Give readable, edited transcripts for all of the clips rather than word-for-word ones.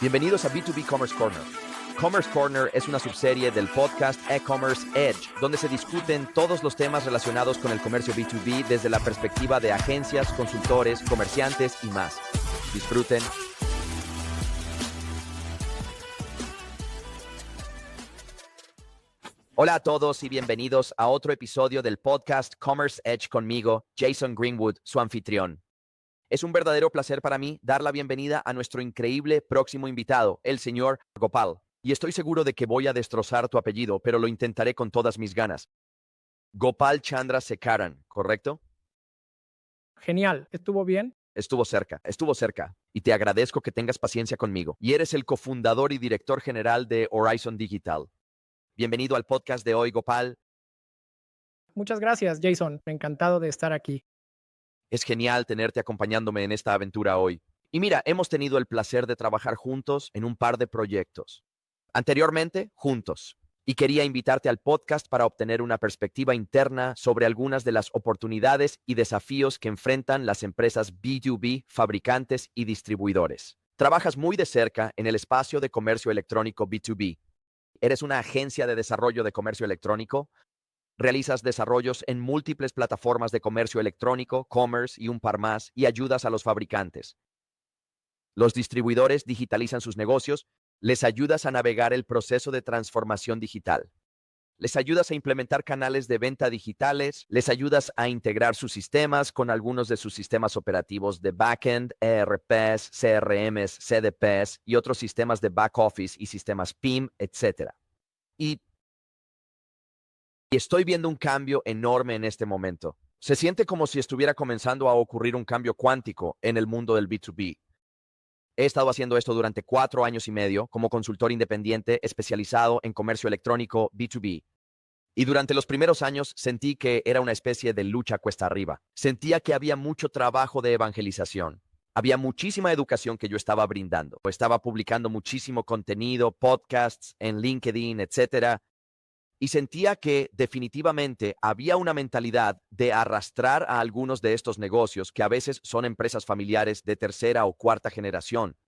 Bienvenidos a B2B Commerce Corner. Commerce Corner es una subserie del podcast E-Commerce Edge, donde se discuten todos los temas relacionados con el comercio B2B desde la perspectiva de agencias, consultores, comerciantes y más. Disfruten. Hola a todos y bienvenidos a otro episodio del podcast Commerce Edge conmigo, Jason Greenwood, su anfitrión. Es un verdadero placer para mí dar la bienvenida a nuestro increíble próximo invitado, el señor Gopal. Y estoy seguro de que voy a destrozar tu apellido, pero lo intentaré con todas mis ganas. Gopal Chandra Sekaran, ¿correcto? Genial, ¿estuvo bien? Estuvo cerca. Y te agradezco que tengas paciencia conmigo. Y eres el cofundador y director general de Horizon Digital. Bienvenido al podcast de hoy, Gopal. Muchas gracias, Jason. Encantado de estar aquí. Es genial tenerte acompañándome en esta aventura hoy. Y mira, hemos tenido el placer de trabajar juntos en un par de proyectos. Anteriormente, juntos. Y quería invitarte al podcast para obtener una perspectiva interna sobre algunas de las oportunidades y desafíos que enfrentan las empresas B2B, fabricantes y distribuidores. Trabajas muy de cerca en el espacio de comercio electrónico B2B. ¿Eres una agencia de desarrollo de comercio electrónico? Realizas desarrollos en múltiples plataformas de comercio electrónico, commerce y un par más, y ayudas a los fabricantes. Los distribuidores digitalizan sus negocios, les ayudas a navegar el proceso de transformación digital. Les ayudas a implementar canales de venta digitales, les ayudas a integrar sus sistemas con algunos de sus sistemas operativos de backend, ERPs, CRMs, CDPs y otros sistemas de back office y sistemas PIM, etc. Y estoy viendo un cambio enorme en este momento. Se siente como si estuviera comenzando a ocurrir un cambio cuántico en el mundo del B2B. He estado haciendo esto durante 4 años y medio como consultor independiente especializado en comercio electrónico B2B. Y durante los primeros años sentí que era una especie de lucha cuesta arriba. Sentía que había mucho trabajo de evangelización. Había muchísima educación que yo estaba brindando. Estaba publicando muchísimo contenido, podcasts en LinkedIn, etcétera. Y sentía que definitivamente había una mentalidad de arrastrar a algunos de estos negocios que a veces son empresas familiares de tercera o cuarta generación.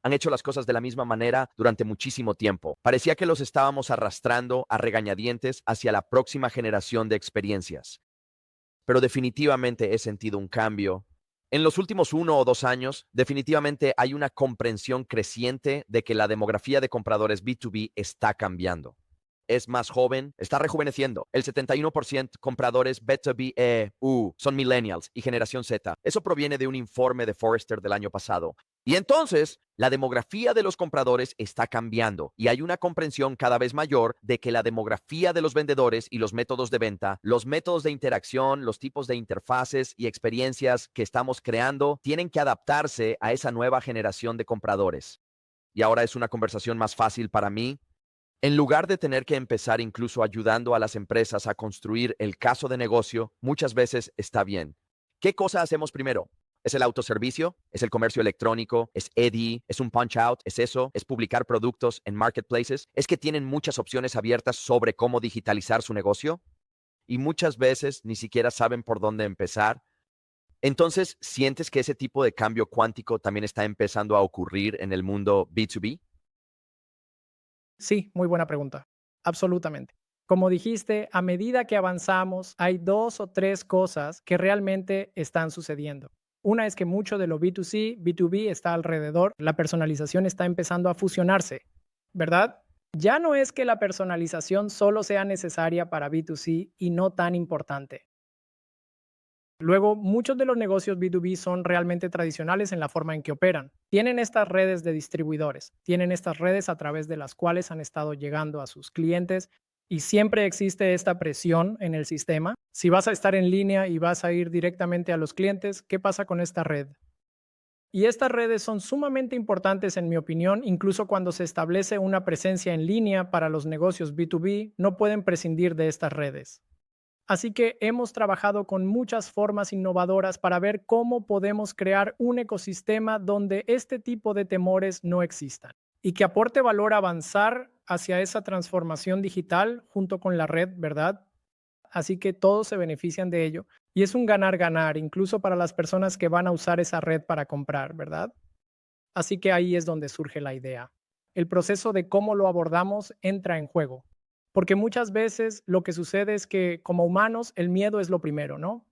Han hecho las cosas de la misma manera durante muchísimo tiempo. Parecía que los estábamos arrastrando a regañadientes hacia la próxima generación de experiencias. Pero definitivamente he sentido un cambio. En los últimos 1 o 2 años, definitivamente hay una comprensión creciente de que la demografía de compradores B2B está cambiando. Es más joven, está rejuveneciendo. El 71% compradores B2B son millennials y generación Z. Eso proviene de un informe de Forrester del año pasado. Y entonces, la demografía de los compradores está cambiando y hay una comprensión cada vez mayor de que la demografía de los vendedores y los métodos de venta, los métodos de interacción, los tipos de interfaces y experiencias que estamos creando tienen que adaptarse a esa nueva generación de compradores. Y ahora es una conversación más fácil para mí. En lugar de tener que empezar incluso ayudando a las empresas a construir el caso de negocio, muchas veces está bien. ¿Qué cosa hacemos primero? ¿Es el autoservicio? ¿Es el comercio electrónico? ¿Es EDI? ¿Es un punch-out? ¿Es eso? ¿Es publicar productos en marketplaces? ¿Es que tienen muchas opciones abiertas sobre cómo digitalizar su negocio? Y muchas veces ni siquiera saben por dónde empezar. Entonces, ¿sientes que ese tipo de cambio cuántico también está empezando a ocurrir en el mundo B2B? Sí, muy buena pregunta. Absolutamente. Como dijiste, a medida que avanzamos, hay 2 o 3 cosas que realmente están sucediendo. Una es que mucho de lo B2C, B2B está alrededor. La personalización está empezando a fusionarse, ¿verdad? Ya no es que la personalización solo sea necesaria para B2C y no tan importante. Luego, muchos de los negocios B2B son realmente tradicionales en la forma en que operan. Tienen estas redes de distribuidores, tienen estas redes a través de las cuales han estado llegando a sus clientes y siempre existe esta presión en el sistema. Si vas a estar en línea y vas a ir directamente a los clientes, ¿qué pasa con esta red? Y estas redes son sumamente importantes en mi opinión, incluso cuando se establece una presencia en línea para los negocios B2B, no pueden prescindir de estas redes. Así que hemos trabajado con muchas formas innovadoras para ver cómo podemos crear un ecosistema donde este tipo de temores no existan y que aporte valor a avanzar hacia esa transformación digital junto con la red, ¿verdad? Así que todos se benefician de ello y es un ganar-ganar, incluso para las personas que van a usar esa red para comprar, ¿verdad? Así que ahí es donde surge la idea. El proceso de cómo lo abordamos entra en juego. Porque muchas veces lo que sucede es que como humanos el miedo es lo primero, ¿no?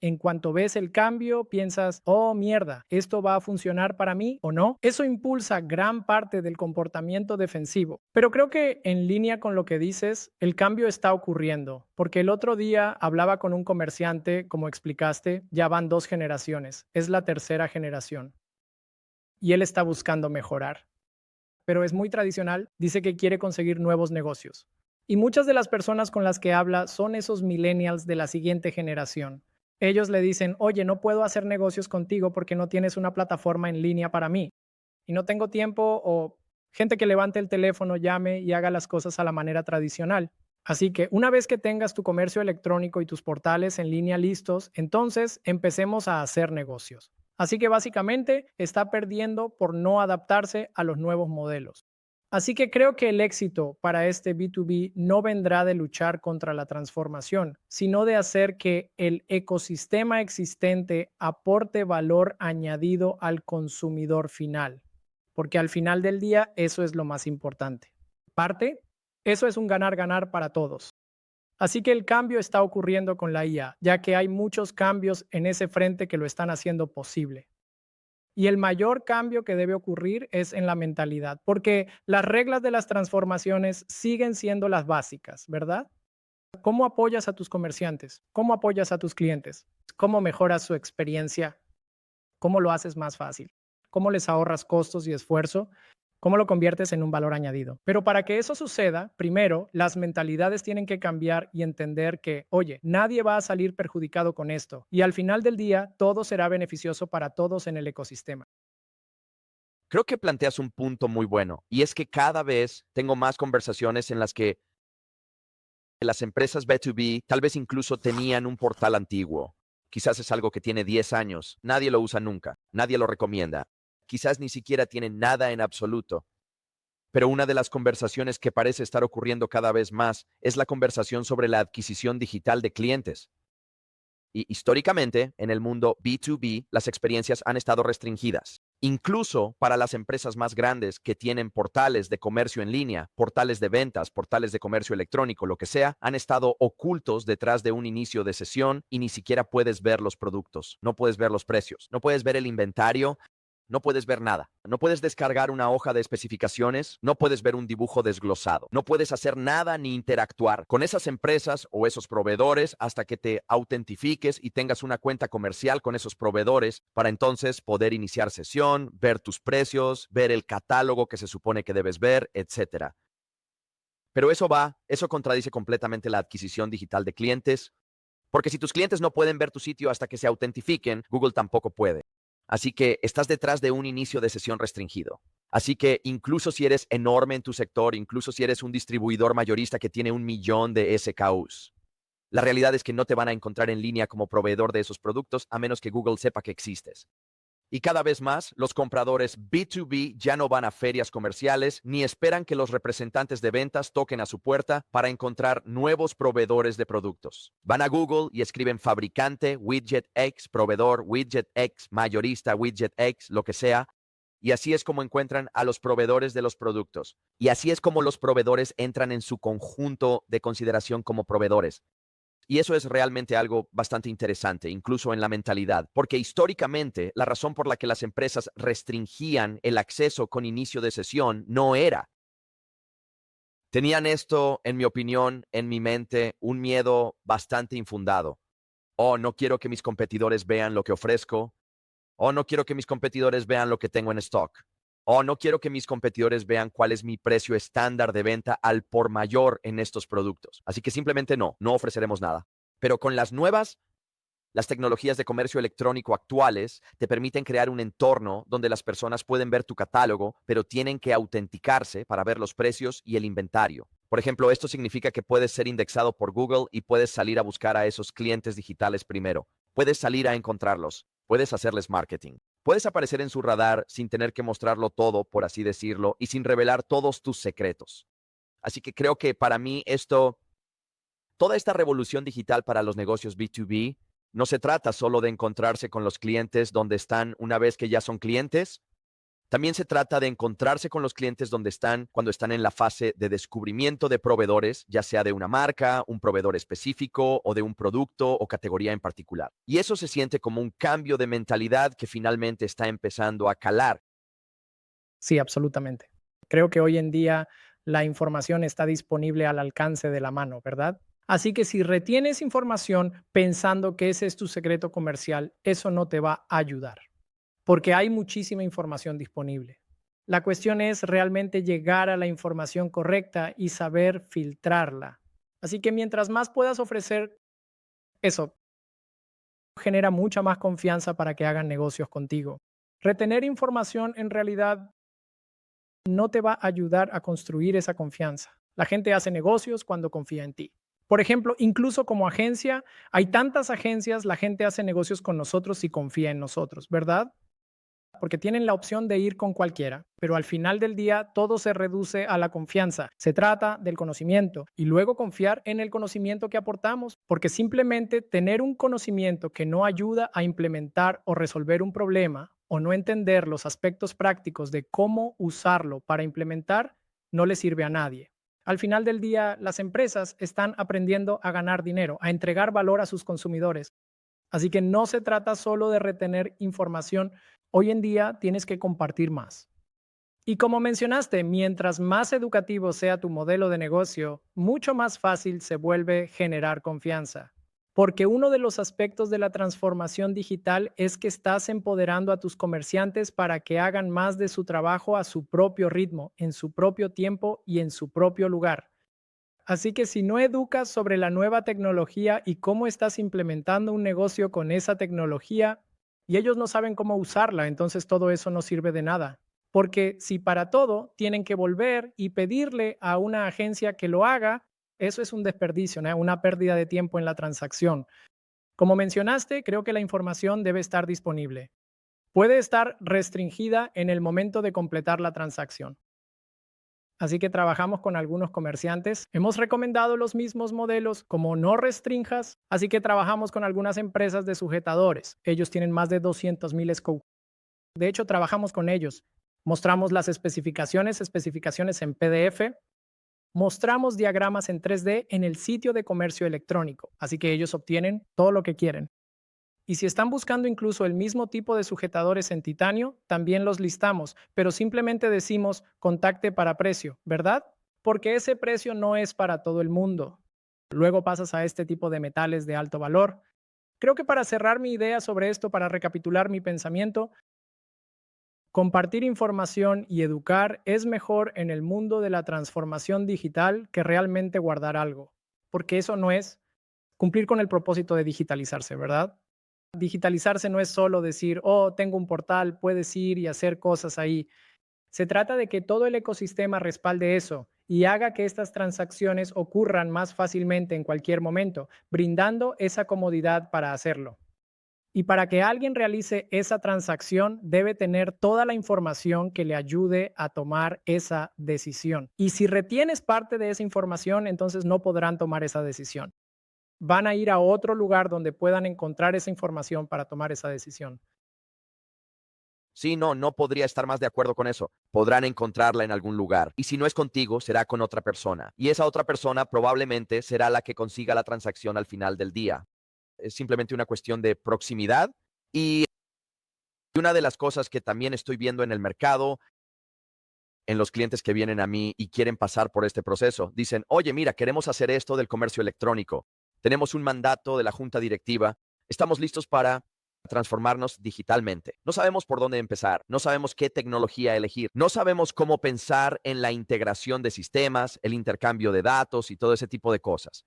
En cuanto ves el cambio, piensas, oh mierda, ¿esto va a funcionar para mí o no? Eso impulsa gran parte del comportamiento defensivo. Pero creo que en línea con lo que dices, el cambio está ocurriendo, porque el otro día hablaba con un comerciante, como explicaste, ya van 2 generaciones, es la tercera generación, y él está buscando mejorar. Pero es muy tradicional, dice que quiere conseguir nuevos negocios. Y muchas de las personas con las que habla son esos millennials de la siguiente generación. Ellos le dicen, oye, no puedo hacer negocios contigo porque no tienes una plataforma en línea para mí. Y no tengo tiempo o gente que levante el teléfono, llame y haga las cosas a la manera tradicional. Así que una vez que tengas tu comercio electrónico y tus portales en línea listos, entonces empecemos a hacer negocios. Así que básicamente está perdiendo por no adaptarse a los nuevos modelos. Así que creo que el éxito para este B2B no vendrá de luchar contra la transformación, sino de hacer que el ecosistema existente aporte valor añadido al consumidor final, porque al final del día eso es lo más importante. Parte, eso es un ganar-ganar para todos. Así que el cambio está ocurriendo con la IA, ya que hay muchos cambios en ese frente que lo están haciendo posible. Y el mayor cambio que debe ocurrir es en la mentalidad, porque las reglas de las transformaciones siguen siendo las básicas, ¿verdad? ¿Cómo apoyas a tus comerciantes? ¿Cómo apoyas a tus clientes? ¿Cómo mejoras su experiencia? ¿Cómo lo haces más fácil? ¿Cómo les ahorras costos y esfuerzo? ¿Cómo lo conviertes en un valor añadido? Pero para que eso suceda, primero, las mentalidades tienen que cambiar y entender que, oye, nadie va a salir perjudicado con esto. Y al final del día, todo será beneficioso para todos en el ecosistema. Creo que planteas un punto muy bueno, y es que cada vez tengo más conversaciones en las que las empresas B2B tal vez incluso tenían un portal antiguo. Quizás es algo que tiene 10 años, nadie lo usa nunca, nadie lo recomienda. Quizás ni siquiera tiene nada en absoluto. Pero una de las conversaciones que parece estar ocurriendo cada vez más es la conversación sobre la adquisición digital de clientes. Y históricamente, en el mundo B2B, las experiencias han estado restringidas. Incluso para las empresas más grandes que tienen portales de comercio en línea, portales de ventas, portales de comercio electrónico, lo que sea, han estado ocultos detrás de un inicio de sesión y ni siquiera puedes ver los productos, no puedes ver los precios, no puedes ver el inventario, no puedes ver nada. No puedes descargar una hoja de especificaciones, no puedes ver un dibujo desglosado, no puedes hacer nada ni interactuar con esas empresas o esos proveedores hasta que te autentifiques y tengas una cuenta comercial con esos proveedores para entonces poder iniciar sesión, ver tus precios, ver el catálogo que se supone que debes ver, etcétera. Pero eso contradice completamente la adquisición digital de clientes, porque si tus clientes no pueden ver tu sitio hasta que se autentifiquen, Google tampoco puede. Así que estás detrás de un inicio de sesión restringido. Así que incluso si eres enorme en tu sector, incluso si eres un distribuidor mayorista que tiene 1 millón de SKUs, la realidad es que no te van a encontrar en línea como proveedor de esos productos a menos que Google sepa que existes. Y cada vez más, los compradores B2B ya no van a ferias comerciales ni esperan que los representantes de ventas toquen a su puerta para encontrar nuevos proveedores de productos. Van a Google y escriben fabricante, widget X, proveedor, widget X, mayorista, widget X, lo que sea. Y así es como encuentran a los proveedores de los productos. Y así es como los proveedores entran en su conjunto de consideración como proveedores. Y eso es realmente algo bastante interesante, incluso en la mentalidad, porque históricamente la razón por la que las empresas restringían el acceso con inicio de sesión no era. Tenían esto, en mi opinión, en mi mente, un miedo bastante infundado. Oh, no quiero que mis competidores vean lo que ofrezco. Oh, no quiero que mis competidores vean lo que tengo en stock. Oh, no quiero que mis competidores vean cuál es mi precio estándar de venta al por mayor en estos productos. Así que simplemente no ofreceremos nada. Pero con las tecnologías de comercio electrónico actuales te permiten crear un entorno donde las personas pueden ver tu catálogo, pero tienen que autenticarse para ver los precios y el inventario. Por ejemplo, esto significa que puedes ser indexado por Google y puedes salir a buscar a esos clientes digitales primero. Puedes salir a encontrarlos. Puedes hacerles marketing. Puedes aparecer en su radar sin tener que mostrarlo todo, por así decirlo, y sin revelar todos tus secretos. Así que creo que para mí toda esta revolución digital para los negocios B2B, no se trata solo de encontrarse con los clientes donde están una vez que ya son clientes, También se trata de encontrarse con los clientes donde están cuando están en la fase de descubrimiento de proveedores, ya sea de una marca, un proveedor específico o de un producto o categoría en particular. Y eso se siente como un cambio de mentalidad que finalmente está empezando a calar. Sí, absolutamente. Creo que hoy en día la información está disponible al alcance de la mano, ¿verdad? Así que si retienes información pensando que ese es tu secreto comercial, eso no te va a ayudar, porque hay muchísima información disponible. La cuestión es realmente llegar a la información correcta y saber filtrarla. Así que mientras más puedas ofrecer, eso genera mucha más confianza para que hagan negocios contigo. Retener información en realidad no te va a ayudar a construir esa confianza. La gente hace negocios cuando confía en ti. Por ejemplo, incluso como agencia, hay tantas agencias, la gente hace negocios con nosotros y confía en nosotros, ¿verdad? Porque tienen la opción de ir con cualquiera, pero al final del día todo se reduce a la confianza. Se trata del conocimiento y luego confiar en el conocimiento que aportamos, porque simplemente tener un conocimiento que no ayuda a implementar o resolver un problema o no entender los aspectos prácticos de cómo usarlo para implementar no le sirve a nadie. Al final del día, las empresas están aprendiendo a ganar dinero, a entregar valor a sus consumidores. Así que no se trata solo de retener información. Hoy en día tienes que compartir más. Y como mencionaste, mientras más educativo sea tu modelo de negocio, mucho más fácil se vuelve generar confianza. Porque uno de los aspectos de la transformación digital es que estás empoderando a tus comerciantes para que hagan más de su trabajo a su propio ritmo, en su propio tiempo y en su propio lugar. Así que si no educas sobre la nueva tecnología y cómo estás implementando un negocio con esa tecnología y ellos no saben cómo usarla, entonces todo eso no sirve de nada. Porque si para todo tienen que volver y pedirle a una agencia que lo haga, eso es un desperdicio, ¿no? Una pérdida de tiempo en la transacción. Como mencionaste, creo que la información debe estar disponible. Puede estar restringida en el momento de completar la transacción. Así que trabajamos con algunos comerciantes. Hemos recomendado los mismos modelos como no restrinjas, así que trabajamos con algunas empresas de sujetadores. Ellos tienen más de 200,000 scopes. De hecho, trabajamos con ellos. Mostramos las especificaciones en PDF, mostramos diagramas en 3D en el sitio de comercio electrónico, así que ellos obtienen todo lo que quieren. Y si están buscando incluso el mismo tipo de sujetadores en titanio, también los listamos, pero simplemente decimos contacte para precio, ¿verdad? Porque ese precio no es para todo el mundo. Luego pasas a este tipo de metales de alto valor. Creo que para cerrar mi idea sobre esto, para recapitular mi pensamiento, compartir información y educar es mejor en el mundo de la transformación digital que realmente guardar algo, porque eso no es cumplir con el propósito de digitalizarse, ¿verdad? Digitalizarse no es solo decir, oh, tengo un portal, puedes ir y hacer cosas ahí. Se trata de que todo el ecosistema respalde eso y haga que estas transacciones ocurran más fácilmente en cualquier momento, brindando esa comodidad para hacerlo. Y para que alguien realice esa transacción, debe tener toda la información que le ayude a tomar esa decisión. Y si retienes parte de esa información, entonces no podrán tomar esa decisión. Van a ir a otro lugar donde puedan encontrar esa información para tomar esa decisión. Sí, no, no podría estar más de acuerdo con eso. Podrán encontrarla en algún lugar. Y si no es contigo, será con otra persona. Y esa otra persona probablemente será la que consiga la transacción al final del día. Es simplemente una cuestión de proximidad. Y una de las cosas que también estoy viendo en el mercado, en los clientes que vienen a mí y quieren pasar por este proceso, dicen, oye, mira, queremos hacer esto del comercio electrónico. Tenemos un mandato de la junta directiva. Estamos listos para transformarnos digitalmente. No sabemos por dónde empezar, no sabemos qué tecnología elegir, no sabemos cómo pensar en la integración de sistemas, el intercambio de datos y todo ese tipo de cosas.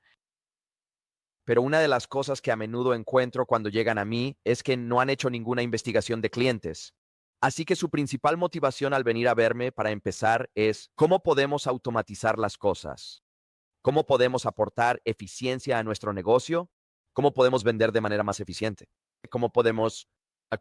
Pero una de las cosas que a menudo encuentro cuando llegan a mí es que no han hecho ninguna investigación de clientes. Así que su principal motivación al venir a verme para empezar es cómo podemos automatizar las cosas, cómo podemos aportar eficiencia a nuestro negocio, cómo podemos vender de manera más eficiente, cómo podemos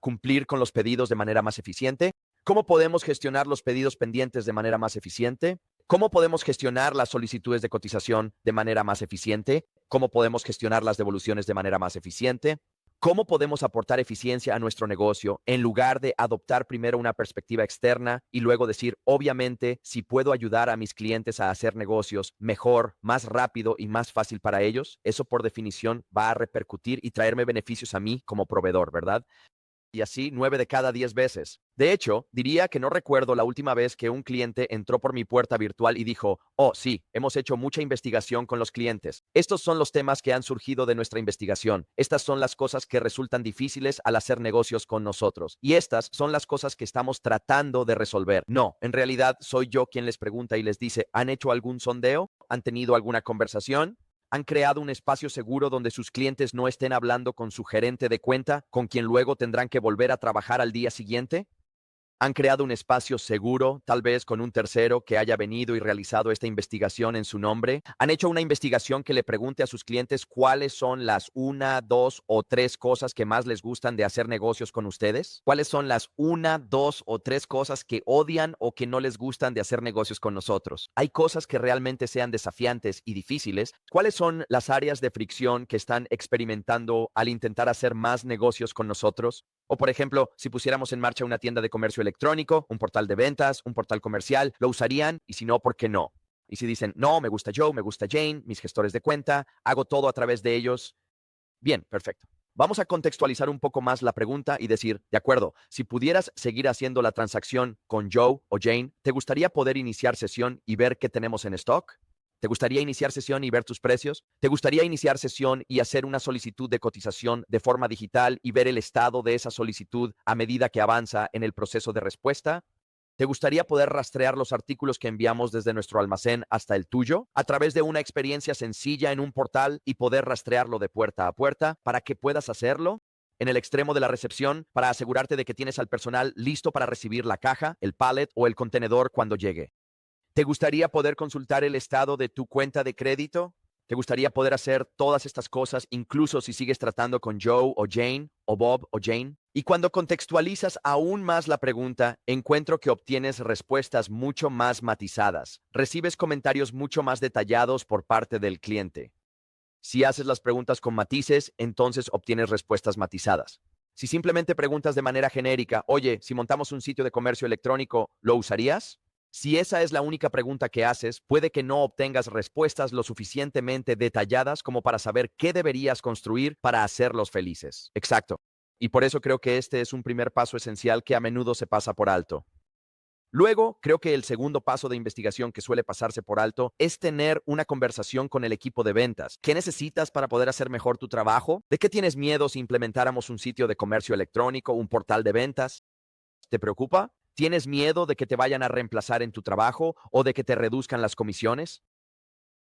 cumplir con los pedidos de manera más eficiente, cómo podemos gestionar los pedidos pendientes de manera más eficiente, cómo podemos gestionar las solicitudes de cotización de manera más eficiente, cómo podemos gestionar las devoluciones de manera más eficiente, ¿Cómo podemos aportar eficiencia a nuestro negocio en lugar de adoptar primero una perspectiva externa y luego decir, obviamente, si puedo ayudar a mis clientes a hacer negocios mejor, más rápido y más fácil para ellos? Eso por definición va a repercutir y traerme beneficios a mí como proveedor, ¿verdad? Y así 9 de cada 10 veces. De hecho, diría que no recuerdo la última vez que un cliente entró por mi puerta virtual y dijo, oh, sí, hemos hecho mucha investigación con los clientes. Estos son los temas que han surgido de nuestra investigación. Estas son las cosas que resultan difíciles al hacer negocios con nosotros. Y estas son las cosas que estamos tratando de resolver. No, en realidad soy yo quien les pregunta y les dice, ¿han hecho algún sondeo? ¿Han tenido alguna conversación? ¿Han creado un espacio seguro donde sus clientes no estén hablando con su gerente de cuenta, con quien luego tendrán que volver a trabajar al día siguiente? ¿Han creado un espacio seguro, tal vez con un tercero que haya venido y realizado esta investigación en su nombre? ¿Han hecho una investigación que le pregunte a sus clientes cuáles son las una, dos o tres cosas que más les gustan de hacer negocios con ustedes? ¿Cuáles son las una, dos o tres cosas que odian o que no les gustan de hacer negocios con nosotros? ¿Hay cosas que realmente sean desafiantes y difíciles? ¿Cuáles son las áreas de fricción que están experimentando al intentar hacer más negocios con nosotros? O, por ejemplo, si pusiéramos en marcha una tienda de comercio electrónico, un portal de ventas, un portal comercial, ¿lo usarían? Y si no, ¿por qué no? Y si dicen, no, me gusta Joe, me gusta Jane, mis gestores de cuenta, hago todo a través de ellos. Bien, perfecto. Vamos a contextualizar un poco más la pregunta y decir, de acuerdo, si pudieras seguir haciendo la transacción con Joe o Jane, ¿te gustaría poder iniciar sesión y ver qué tenemos en stock? ¿Te gustaría iniciar sesión y ver tus precios? ¿Te gustaría iniciar sesión y hacer una solicitud de cotización de forma digital y ver el estado de esa solicitud a medida que avanza en el proceso de respuesta? ¿Te gustaría poder rastrear los artículos que enviamos desde nuestro almacén hasta el tuyo a través de una experiencia sencilla en un portal y poder rastrearlo de puerta a puerta para que puedas hacerlo en el extremo de la recepción para asegurarte de que tienes al personal listo para recibir la caja, el pallet o el contenedor cuando llegue? ¿Te gustaría poder consultar el estado de tu cuenta de crédito? ¿Te gustaría poder hacer todas estas cosas incluso si sigues tratando con Joe o Jane o Bob o Jane? Y cuando contextualizas aún más la pregunta, encuentro que obtienes respuestas mucho más matizadas. Recibes comentarios mucho más detallados por parte del cliente. Si haces las preguntas con matices, entonces obtienes respuestas matizadas. Si simplemente preguntas de manera genérica, oye, si montamos un sitio de comercio electrónico, ¿lo usarías? Si esa es la única pregunta que haces, puede que no obtengas respuestas lo suficientemente detalladas como para saber qué deberías construir para hacerlos felices. Exacto. Y por eso creo que este es un primer paso esencial que a menudo se pasa por alto. Luego, creo que el segundo paso de investigación que suele pasarse por alto es tener una conversación con el equipo de ventas. ¿Qué necesitas para poder hacer mejor tu trabajo? ¿De qué tienes miedo si implementáramos un sitio de comercio electrónico, un portal de ventas? ¿Te preocupa? ¿Tienes miedo de que te vayan a reemplazar en tu trabajo o de que te reduzcan las comisiones?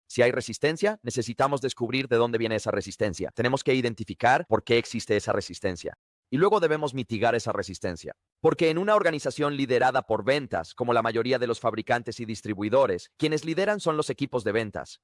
Si hay resistencia, necesitamos descubrir de dónde viene esa resistencia. Tenemos que identificar por qué existe esa resistencia. Y luego debemos mitigar esa resistencia. Porque en una organización liderada por ventas, como la mayoría de los fabricantes y distribuidores, quienes lideran son los equipos de ventas.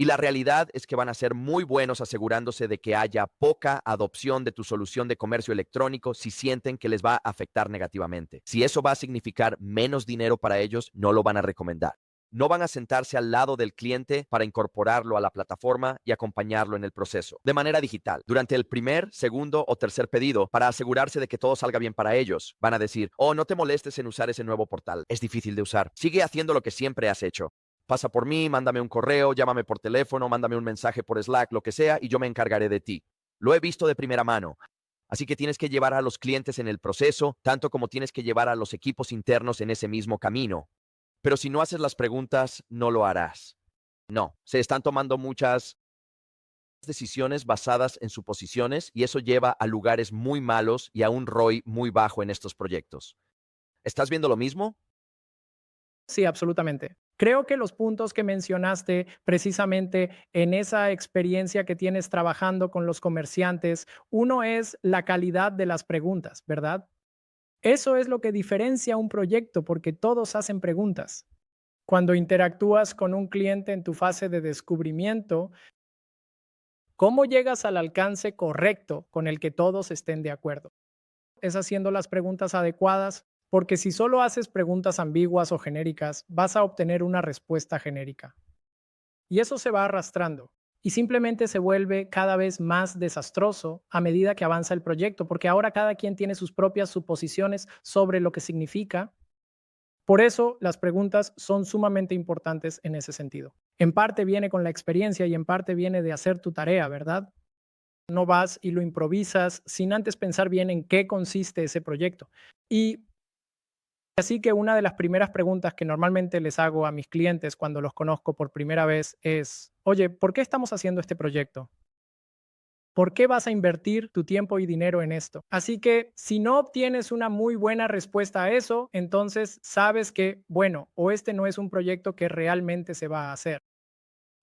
Y la realidad es que van a ser muy buenos asegurándose de que haya poca adopción de tu solución de comercio electrónico si sienten que les va a afectar negativamente. Si eso va a significar menos dinero para ellos, no lo van a recomendar. No van a sentarse al lado del cliente para incorporarlo a la plataforma y acompañarlo en el proceso de manera digital. Durante el primer, segundo o tercer pedido, para asegurarse de que todo salga bien para ellos, van a decir, oh, no te molestes en usar ese nuevo portal. Es difícil de usar. Sigue haciendo lo que siempre has hecho. Pasa por mí, mándame un correo, llámame por teléfono, mándame un mensaje por Slack, lo que sea, y yo me encargaré de ti. Lo he visto de primera mano. Así que tienes que llevar a los clientes en el proceso, tanto como tienes que llevar a los equipos internos en ese mismo camino. Pero si no haces las preguntas, no lo harás. No, se están tomando muchas decisiones basadas en suposiciones y eso lleva a lugares muy malos y a un ROI muy bajo en estos proyectos. ¿Estás viendo lo mismo? Sí, absolutamente. Creo que los puntos que mencionaste precisamente en esa experiencia que tienes trabajando con los comerciantes, uno es la calidad de las preguntas, ¿verdad? Eso es lo que diferencia un proyecto porque todos hacen preguntas. Cuando interactúas con un cliente en tu fase de descubrimiento, ¿cómo llegas al alcance correcto con el que todos estén de acuerdo? Es haciendo las preguntas adecuadas, porque si solo haces preguntas ambiguas o genéricas, vas a obtener una respuesta genérica. Y eso se va arrastrando. y simplemente se vuelve cada vez más desastroso a medida que avanza el proyecto, porque ahora cada quien tiene sus propias suposiciones sobre lo que significa. Por eso las preguntas son sumamente importantes en ese sentido. En parte viene con la experiencia y en parte viene de hacer tu tarea, ¿verdad? No vas y lo improvisas sin antes pensar bien en qué consiste ese proyecto. Y así que una de las primeras preguntas que normalmente les hago a mis clientes cuando los conozco por primera vez es, oye, ¿por qué estamos haciendo este proyecto? ¿Por qué vas a invertir tu tiempo y dinero en esto? Así que si no obtienes una muy buena respuesta a eso, entonces sabes que, bueno, o este no es un proyecto que realmente se va a hacer,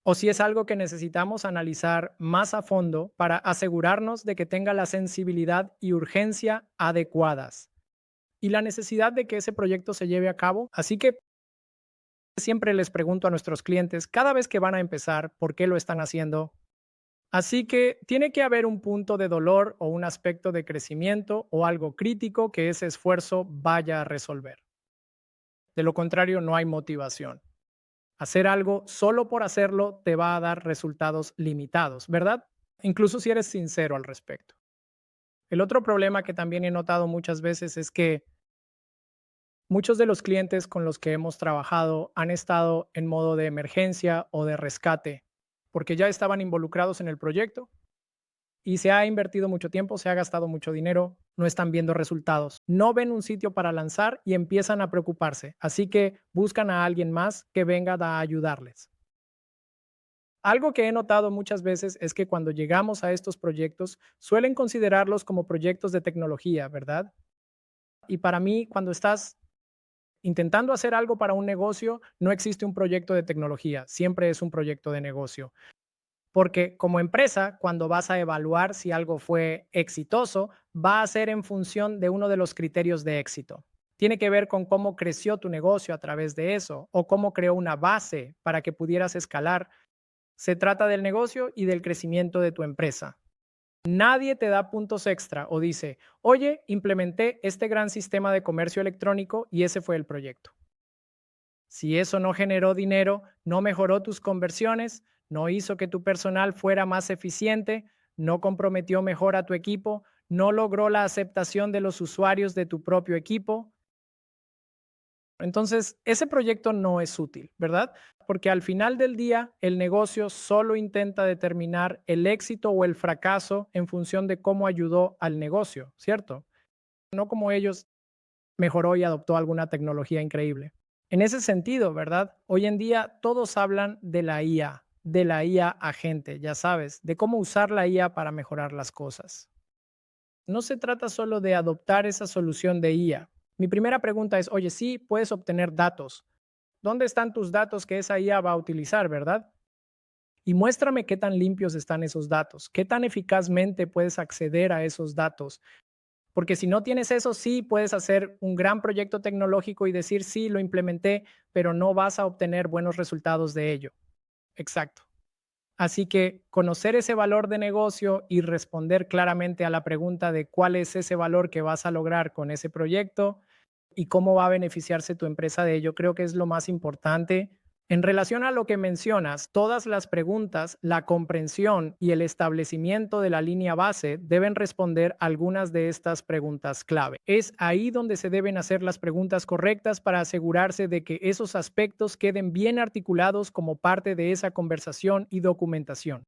o si es algo que necesitamos analizar más a fondo para asegurarnos de que tenga la sensibilidad y urgencia adecuadas y la necesidad de que ese proyecto se lleve a cabo. Así que siempre les pregunto a nuestros clientes cada vez que van a empezar por qué lo están haciendo. Así que tiene que haber un punto de dolor o un aspecto de crecimiento o algo crítico que ese esfuerzo vaya a resolver. De lo contrario, no hay motivación. Hacer algo solo por hacerlo te va a dar resultados limitados, ¿verdad? Incluso si eres sincero al respecto. El otro problema que también he notado muchas veces es que muchos de los clientes con los que hemos trabajado han estado en modo de emergencia o de rescate porque ya estaban involucrados en el proyecto y se ha invertido mucho tiempo, se ha gastado mucho dinero, no están viendo resultados, no ven un sitio para lanzar y empiezan a preocuparse. Así que buscan a alguien más que venga a ayudarles. Algo que he notado muchas veces es que cuando llegamos a estos proyectos, suelen considerarlos como proyectos de tecnología, ¿verdad? Y para mí, cuando estás intentando hacer algo para un negocio, no existe un proyecto de tecnología, siempre es un proyecto de negocio. Porque como empresa, cuando vas a evaluar si algo fue exitoso, va a ser en función de uno de los criterios de éxito. Tiene que ver con cómo creció tu negocio a través de eso o cómo creó una base para que pudieras escalar. Se trata del negocio y del crecimiento de tu empresa. Nadie te da puntos extra o dice, oye, implementé este gran sistema de comercio electrónico y ese fue el proyecto. Si eso no generó dinero, no mejoró tus conversiones, no hizo que tu personal fuera más eficiente, no comprometió mejor a tu equipo, no logró la aceptación de los usuarios de tu propio equipo, entonces ese proyecto no es útil, ¿verdad? Porque al final del día el negocio solo intenta determinar el éxito o el fracaso en función de cómo ayudó al negocio, ¿cierto? No como ellos mejoró y adoptó alguna tecnología increíble. En ese sentido, ¿verdad? Hoy en día todos hablan de la IA agente, ya sabes, de cómo usar la IA para mejorar las cosas. No se trata solo de adoptar esa solución de IA. Mi primera pregunta es, oye, sí, puedes obtener datos. ¿Dónde están tus datos que esa IA va a utilizar, verdad? Y muéstrame qué tan limpios están esos datos, qué tan eficazmente puedes acceder a esos datos. Porque si no tienes eso, sí puedes hacer un gran proyecto tecnológico y decir, sí, lo implementé, pero no vas a obtener buenos resultados de ello. Exacto. Así que conocer ese valor de negocio y responder claramente a la pregunta de cuál es ese valor que vas a lograr con ese proyecto y cómo va a beneficiarse tu empresa de ello, creo que es lo más importante. En relación a lo que mencionas, todas las preguntas, la comprensión y el establecimiento de la línea base deben responder algunas de estas preguntas clave. Es ahí donde se deben hacer las preguntas correctas para asegurarse de que esos aspectos queden bien articulados como parte de esa conversación y documentación.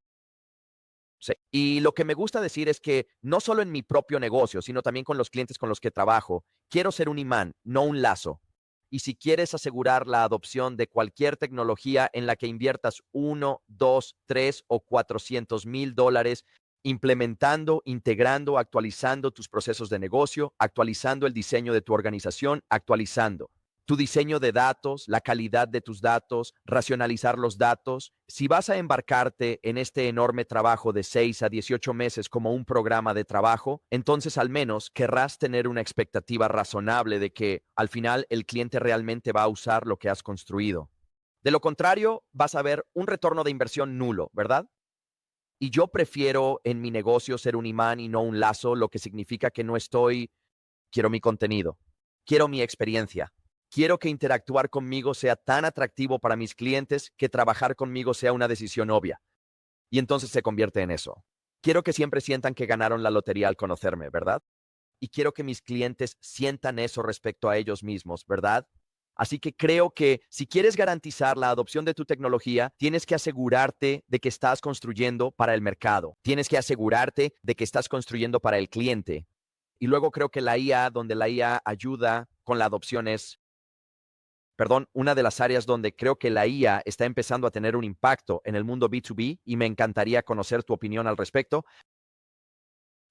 Sí. Y lo que me gusta decir es que no solo en mi propio negocio, sino también con los clientes con los que trabajo, quiero ser un imán, no un lazo. Y si quieres asegurar la adopción de cualquier tecnología en la que inviertas 1, 2, 3 o 400,000 dólares implementando, integrando, actualizando tus procesos de negocio, actualizando el diseño de tu organización, actualizando tu diseño de datos, la calidad de tus datos, racionalizar los datos. Si vas a embarcarte en este enorme trabajo de 6 a 18 meses como un programa de trabajo, entonces al menos querrás tener una expectativa razonable de que al final el cliente realmente va a usar lo que has construido. De lo contrario, vas a ver un retorno de inversión nulo, ¿verdad? Y yo prefiero en mi negocio ser un imán y no un lazo, lo que significa que no estoy, quiero mi contenido, quiero mi experiencia. Quiero que interactuar conmigo sea tan atractivo para mis clientes que trabajar conmigo sea una decisión obvia. Y entonces se convierte en eso. Quiero que siempre sientan que ganaron la lotería al conocerme, ¿verdad? Y quiero que mis clientes sientan eso respecto a ellos mismos, ¿verdad? Así que creo que si quieres garantizar la adopción de tu tecnología, tienes que asegurarte de que estás construyendo para el mercado. Tienes que asegurarte de que estás construyendo para el cliente. Y luego creo que la IA, donde la IA ayuda con la adopción es, perdón, una de las áreas donde creo que la IA está empezando a tener un impacto en el mundo B2B y me encantaría conocer tu opinión al respecto.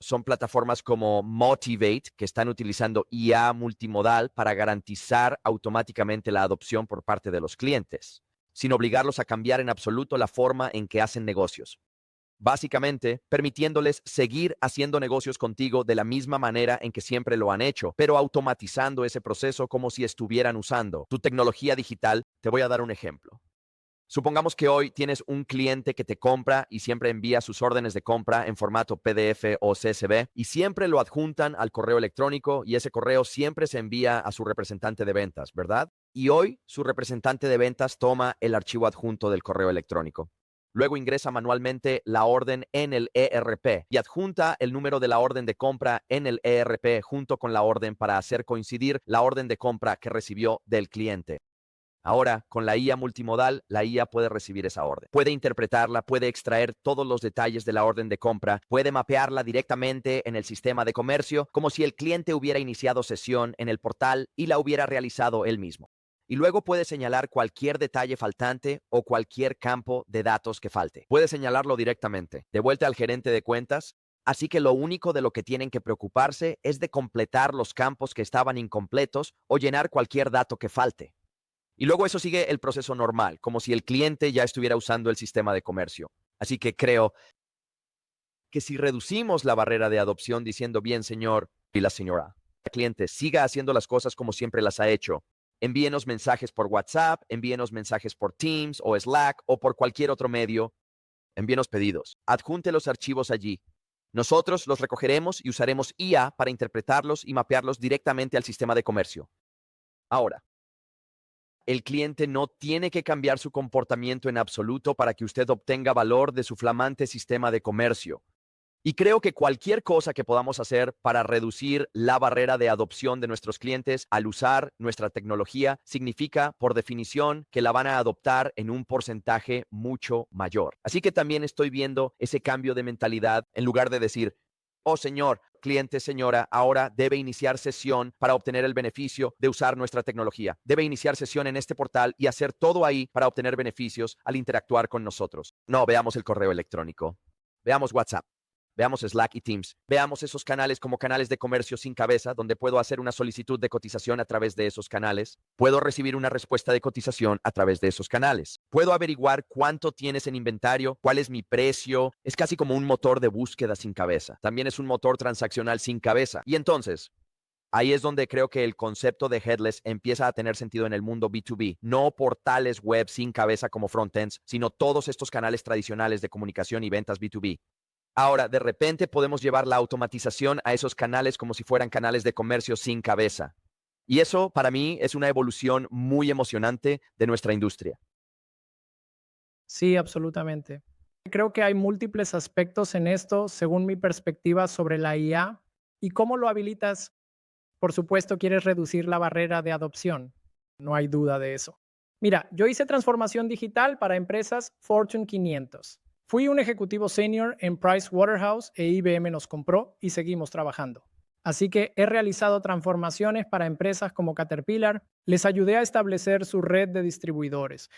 Son plataformas como Motivate, que están utilizando IA multimodal para garantizar automáticamente la adopción por parte de los clientes, sin obligarlos a cambiar en absoluto la forma en que hacen negocios. Básicamente, permitiéndoles seguir haciendo negocios contigo de la misma manera en que siempre lo han hecho, pero automatizando ese proceso como si estuvieran usando tu tecnología digital. Te voy a dar un ejemplo. Supongamos que hoy tienes un cliente que te compra y siempre envía sus órdenes de compra en formato PDF o CSV y siempre lo adjuntan al correo electrónico y ese correo siempre se envía a su representante de ventas, ¿verdad? Y hoy su representante de ventas toma el archivo adjunto del correo electrónico. Luego ingresa manualmente la orden en el ERP y adjunta el número de la orden de compra en el ERP junto con la orden para hacer coincidir la orden de compra que recibió del cliente. Ahora, con la IA multimodal, la IA puede recibir esa orden. Puede interpretarla, puede extraer todos los detalles de la orden de compra, puede mapearla directamente en el sistema de comercio, como si el cliente hubiera iniciado sesión en el portal y la hubiera realizado él mismo. Y luego puede señalar cualquier detalle faltante o cualquier campo de datos que falte. Puede señalarlo directamente, de vuelta al gerente de cuentas. Así que lo único de lo que tienen que preocuparse es de completar los campos que estaban incompletos o llenar cualquier dato que falte. Y luego eso sigue el proceso normal, como si el cliente ya estuviera usando el sistema de comercio. Así que creo que si reducimos la barrera de adopción diciendo, bien, señor y la señora, el cliente siga haciendo las cosas como siempre las ha hecho, envíenos mensajes por WhatsApp, envíenos mensajes por Teams o Slack o por cualquier otro medio, envíenos pedidos, adjunte los archivos allí. Nosotros los recogeremos y usaremos IA para interpretarlos y mapearlos directamente al sistema de comercio. Ahora, el cliente no tiene que cambiar su comportamiento en absoluto para que usted obtenga valor de su flamante sistema de comercio. Y creo que cualquier cosa que podamos hacer para reducir la barrera de adopción de nuestros clientes al usar nuestra tecnología significa, por definición, que la van a adoptar en un porcentaje mucho mayor. Así que también estoy viendo ese cambio de mentalidad en lugar de decir, oh señor, cliente, señora, ahora debe iniciar sesión para obtener el beneficio de usar nuestra tecnología. Debe iniciar sesión en este portal y hacer todo ahí para obtener beneficios al interactuar con nosotros. No, veamos el correo electrónico. Veamos WhatsApp. Veamos Slack y Teams. Veamos esos canales como canales de comercio sin cabeza, donde puedo hacer una solicitud de cotización a través de esos canales. Puedo recibir una respuesta de cotización a través de esos canales. Puedo averiguar cuánto tienes en inventario, cuál es mi precio. Es casi como un motor de búsqueda sin cabeza. También es un motor transaccional sin cabeza. Y entonces, ahí es donde creo que el concepto de headless empieza a tener sentido en el mundo B2B. No portales web sin cabeza como frontends, sino todos estos canales tradicionales de comunicación y ventas B2B. Ahora, de repente podemos llevar la automatización a esos canales como si fueran canales de comercio sin cabeza. Y eso, para mí, es una evolución muy emocionante de nuestra industria. Sí, absolutamente. Creo que hay múltiples aspectos en esto, según mi perspectiva sobre la IA y cómo lo habilitas. Por supuesto, quieres reducir la barrera de adopción. No hay duda de eso. Mira, yo hice transformación digital para empresas Fortune 500. Fui un ejecutivo senior en Price Waterhouse e IBM nos compró y seguimos trabajando. Así que he realizado transformaciones para empresas como Caterpillar, les ayudé a establecer su red de distribuidores,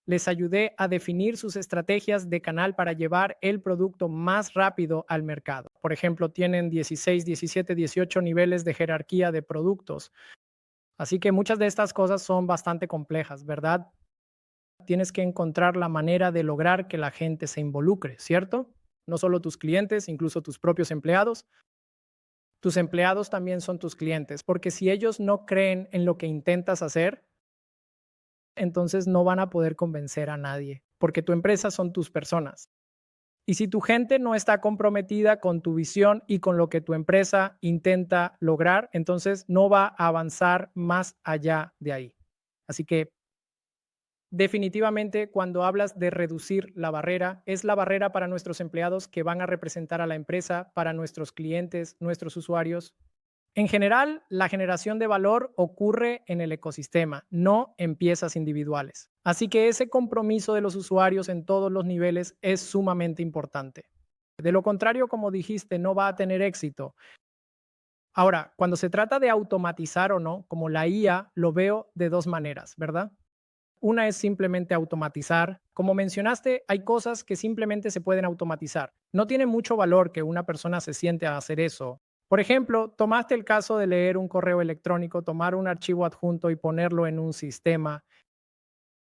les ayudé a definir sus estrategias de canal para llevar el producto más rápido al mercado. Por ejemplo, tienen 16, 17, 18 niveles de jerarquía de productos. Así que muchas de estas cosas son bastante complejas, ¿verdad? Tienes que encontrar la manera de lograr que la gente se involucre, ¿cierto? No solo tus clientes, incluso tus propios empleados. Tus empleados también son tus clientes, porque si ellos no creen en lo que intentas hacer, entonces no van a poder convencer a nadie, porque tu empresa son tus personas. Y si tu gente no está comprometida con tu visión y con lo que tu empresa intenta lograr, entonces no va a avanzar más allá de ahí. Así que Definitivamente, cuando hablas de reducir la barrera, es la barrera para nuestros empleados que van a representar a la empresa, para nuestros clientes, nuestros usuarios. En general, la generación de valor ocurre en el ecosistema, no en piezas individuales. Así que ese compromiso de los usuarios en todos los niveles es sumamente importante. De lo contrario, como dijiste, no va a tener éxito. Ahora, cuando se trata de automatizar o no, como la IA, lo veo de dos maneras, ¿verdad? Una es simplemente automatizar. Como mencionaste, hay cosas que simplemente se pueden automatizar. No tiene mucho valor que una persona se siente a hacer eso. Por ejemplo, tomaste el caso de leer un correo electrónico, tomar un archivo adjunto y ponerlo en un sistema.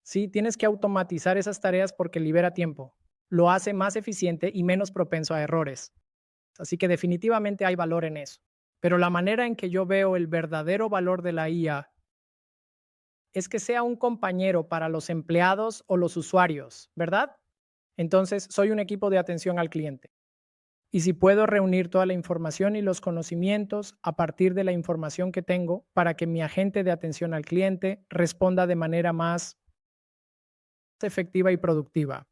Sí, tienes que automatizar esas tareas porque libera tiempo. Lo hace más eficiente y menos propenso a errores. Así que definitivamente hay valor en eso. Pero la manera en que yo veo el verdadero valor de la IA es que sea un compañero para los empleados o los usuarios, ¿verdad? Entonces, soy un equipo de atención al cliente. Y si puedo reunir toda la información y los conocimientos a partir de la información que tengo para que mi agente de atención al cliente responda de manera más efectiva y productiva.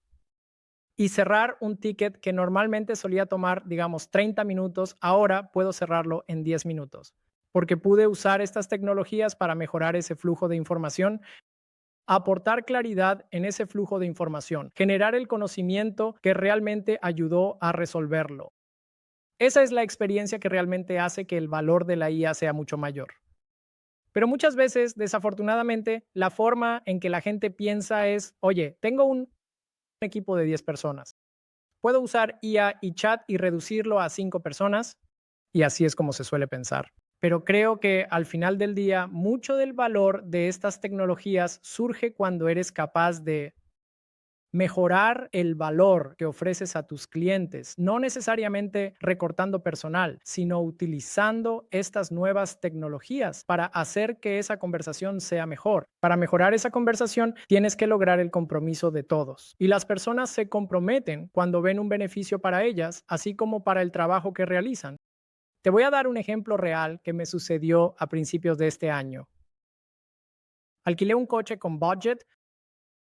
Y cerrar un ticket que normalmente solía tomar, digamos, 30 minutos, ahora puedo cerrarlo en 10 minutos, porque pude usar estas tecnologías para mejorar ese flujo de información, aportar claridad en ese flujo de información, generar el conocimiento que realmente ayudó a resolverlo. Esa es la experiencia que realmente hace que el valor de la IA sea mucho mayor. Pero muchas veces, desafortunadamente, la forma en que la gente piensa es, oye, tengo un equipo de 10 personas. Puedo usar IA y chat y reducirlo a 5 personas, y así es como se suele pensar. Pero creo que al final del día, mucho del valor de estas tecnologías surge cuando eres capaz de mejorar el valor que ofreces a tus clientes, no necesariamente recortando personal, sino utilizando estas nuevas tecnologías para hacer que esa conversación sea mejor. Para mejorar esa conversación, tienes que lograr el compromiso de todos. Y las personas se comprometen cuando ven un beneficio para ellas, así como para el trabajo que realizan. Te voy a dar un ejemplo real que me sucedió a principios de este año. Alquilé un coche con budget.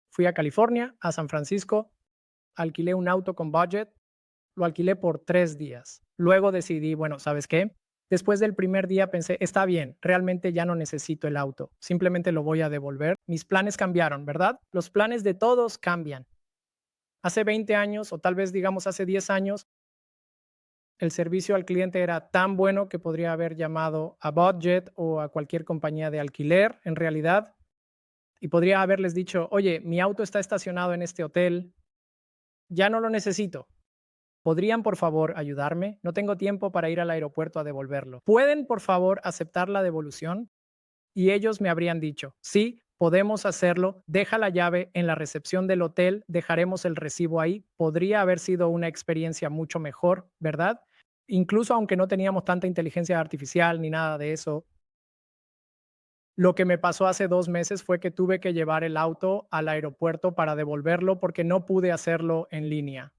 Fui a California, a San Francisco, alquilé un auto con budget, lo alquilé por 3 días. Luego decidí, bueno, ¿sabes qué? Después del primer día pensé, está bien, realmente ya no necesito el auto, simplemente lo voy a devolver. Mis planes cambiaron, ¿verdad? Los planes de todos cambian. Hace 20 años, o tal vez digamos hace 10 años, el servicio al cliente era tan bueno que podría haber llamado a Budget o a cualquier compañía de alquiler, en realidad, y podría haberles dicho, oye, mi auto está estacionado en este hotel, ya no lo necesito. ¿Podrían, por favor, ayudarme? No tengo tiempo para ir al aeropuerto a devolverlo. ¿Pueden, por favor, aceptar la devolución? Y ellos me habrían dicho, sí, podemos hacerlo. Deja la llave en la recepción del hotel, dejaremos el recibo ahí. Podría haber sido una experiencia mucho mejor, ¿verdad? Incluso aunque no teníamos tanta inteligencia artificial ni nada de eso. Lo que me pasó hace 2 meses fue que tuve que llevar el auto al aeropuerto para devolverlo porque no pude hacerlo en línea.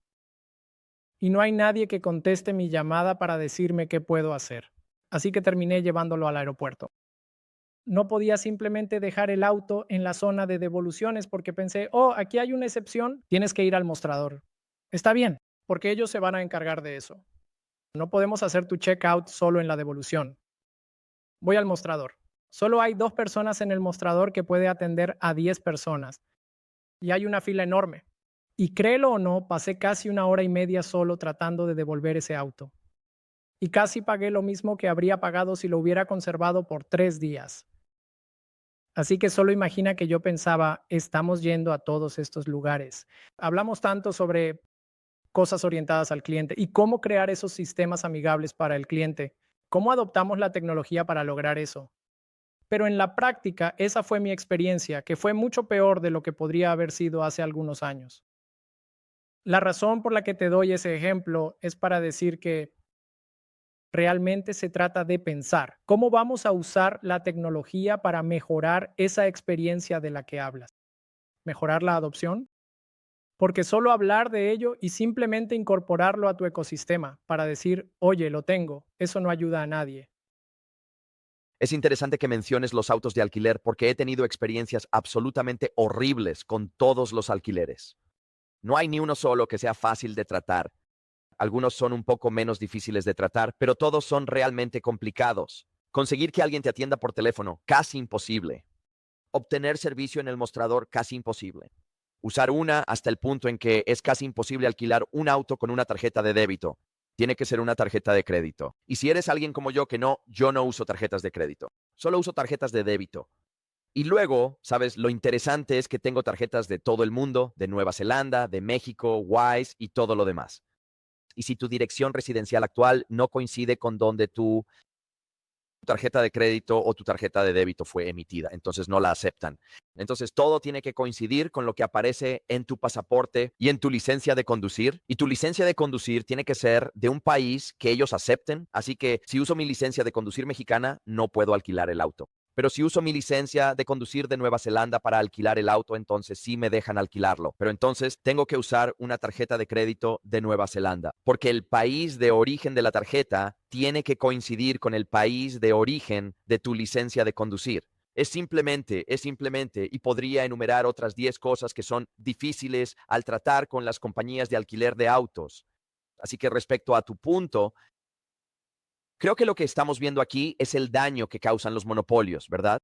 Y no hay nadie que conteste mi llamada para decirme qué puedo hacer. Así que terminé llevándolo al aeropuerto. No podía simplemente dejar el auto en la zona de devoluciones porque pensé, oh, aquí hay una excepción, tienes que ir al mostrador. Está bien, porque ellos se van a encargar de eso. No podemos hacer tu checkout solo en la devolución. Voy al mostrador. Solo hay 2 personas en el mostrador que puede atender a 10 personas. Y hay una fila enorme. Y créelo o no, pasé casi 1 hora y media solo tratando de devolver ese auto. Y casi pagué lo mismo que habría pagado si lo hubiera conservado por 3 días. Así que solo imagina que yo pensaba, estamos yendo a todos estos lugares. Hablamos tanto sobre cosas orientadas al cliente y cómo crear esos sistemas amigables para el cliente. ¿Cómo adoptamos la tecnología para lograr eso? Pero en la práctica, esa fue mi experiencia, que fue mucho peor de lo que podría haber sido hace algunos años. La razón por la que te doy ese ejemplo es para decir que realmente se trata de pensar cómo vamos a usar la tecnología para mejorar esa experiencia de la que hablas. Mejorar la adopción, porque solo hablar de ello y simplemente incorporarlo a tu ecosistema para decir, oye, lo tengo, eso no ayuda a nadie. Es interesante que menciones los autos de alquiler porque he tenido experiencias absolutamente horribles con todos los alquileres. No hay ni uno solo que sea fácil de tratar. Algunos son un poco menos difíciles de tratar, pero todos son realmente complicados. Conseguir que alguien te atienda por teléfono, casi imposible. Obtener servicio en el mostrador, casi imposible. Usar una hasta el punto en que es casi imposible alquilar un auto con una tarjeta de débito. Tiene que ser una tarjeta de crédito. Y si eres alguien como yo no uso tarjetas de crédito. Solo uso tarjetas de débito. Y luego, ¿sabes? Lo interesante es que tengo tarjetas de todo el mundo, de Nueva Zelanda, de México, Wise y todo lo demás. Y si tu dirección residencial actual no coincide con donde tu tarjeta de crédito o tu tarjeta de débito fue emitida, entonces no la aceptan. Entonces todo tiene que coincidir con lo que aparece en tu pasaporte y en tu licencia de conducir. Y tu licencia de conducir tiene que ser de un país que ellos acepten. Así que si uso mi licencia de conducir mexicana, no puedo alquilar el auto. Pero si uso mi licencia de conducir de Nueva Zelanda para alquilar el auto, entonces sí me dejan alquilarlo. Pero entonces tengo que usar una tarjeta de crédito de Nueva Zelanda, porque el país de origen de la tarjeta tiene que coincidir con el país de origen de tu licencia de conducir. Es simplemente, y podría enumerar otras 10 cosas que son difíciles al tratar con las compañías de alquiler de autos. Así que respecto a tu punto, creo que lo que estamos viendo aquí es el daño que causan los monopolios, ¿verdad?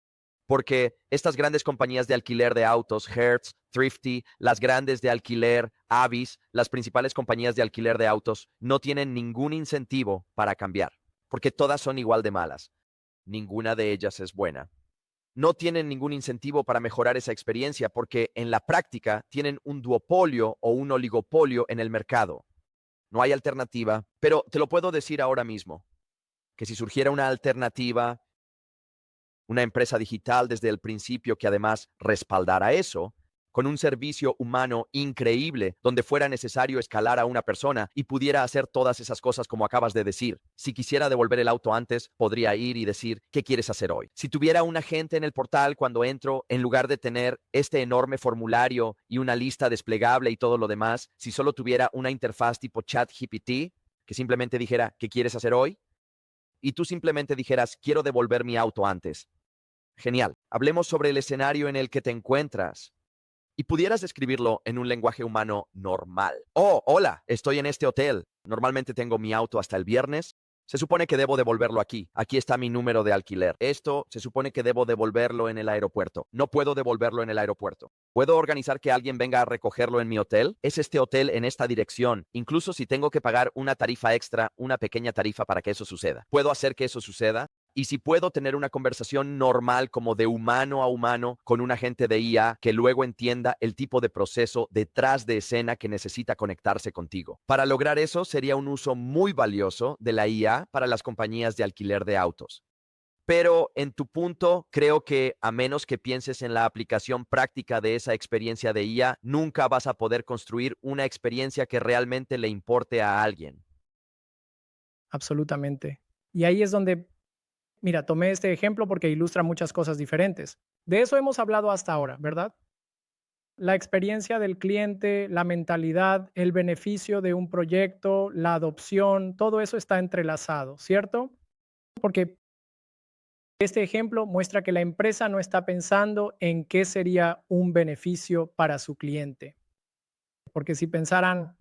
Porque estas grandes compañías de alquiler de autos, Hertz, Thrifty, las grandes de alquiler, Avis, las principales compañías de alquiler de autos, no tienen ningún incentivo para cambiar, porque todas son igual de malas. Ninguna de ellas es buena. No tienen ningún incentivo para mejorar esa experiencia porque en la práctica tienen un duopolio o un oligopolio en el mercado. No hay alternativa, pero te lo puedo decir ahora mismo que si surgiera una alternativa, una empresa digital desde el principio que además respaldara eso, con un servicio humano increíble, donde fuera necesario escalar a una persona y pudiera hacer todas esas cosas como acabas de decir. Si quisiera devolver el auto antes, podría ir y decir, ¿qué quieres hacer hoy? Si tuviera un agente en el portal cuando entro, en lugar de tener este enorme formulario y una lista desplegable y todo lo demás, si solo tuviera una interfaz tipo ChatGPT, que simplemente dijera, ¿qué quieres hacer hoy? Y tú simplemente dijeras, quiero devolver mi auto antes. Genial. Hablemos sobre el escenario en el que te encuentras y pudieras describirlo en un lenguaje humano normal. Oh, hola, estoy en este hotel. Normalmente tengo mi auto hasta el viernes. Se supone que debo devolverlo aquí. Aquí está mi número de alquiler. Esto se supone que debo devolverlo en el aeropuerto. No puedo devolverlo en el aeropuerto. ¿Puedo organizar que alguien venga a recogerlo en mi hotel? Es este hotel en esta dirección. Incluso si tengo que pagar una tarifa extra, una pequeña tarifa para que eso suceda. ¿Puedo hacer que eso suceda? Y si puedo tener una conversación normal como de humano a humano con un agente de IA que luego entienda el tipo de proceso detrás de escena que necesita conectarse contigo. Para lograr eso sería un uso muy valioso de la IA para las compañías de alquiler de autos. Pero en tu punto, creo que a menos que pienses en la aplicación práctica de esa experiencia de IA, nunca vas a poder construir una experiencia que realmente le importe a alguien. Absolutamente. Y ahí es donde, mira, tomé este ejemplo porque ilustra muchas cosas diferentes. De eso hemos hablado hasta ahora, ¿verdad? La experiencia del cliente, la mentalidad, el beneficio de un proyecto, la adopción, todo eso está entrelazado, ¿cierto? Porque este ejemplo muestra que la empresa no está pensando en qué sería un beneficio para su cliente. Porque si pensaran,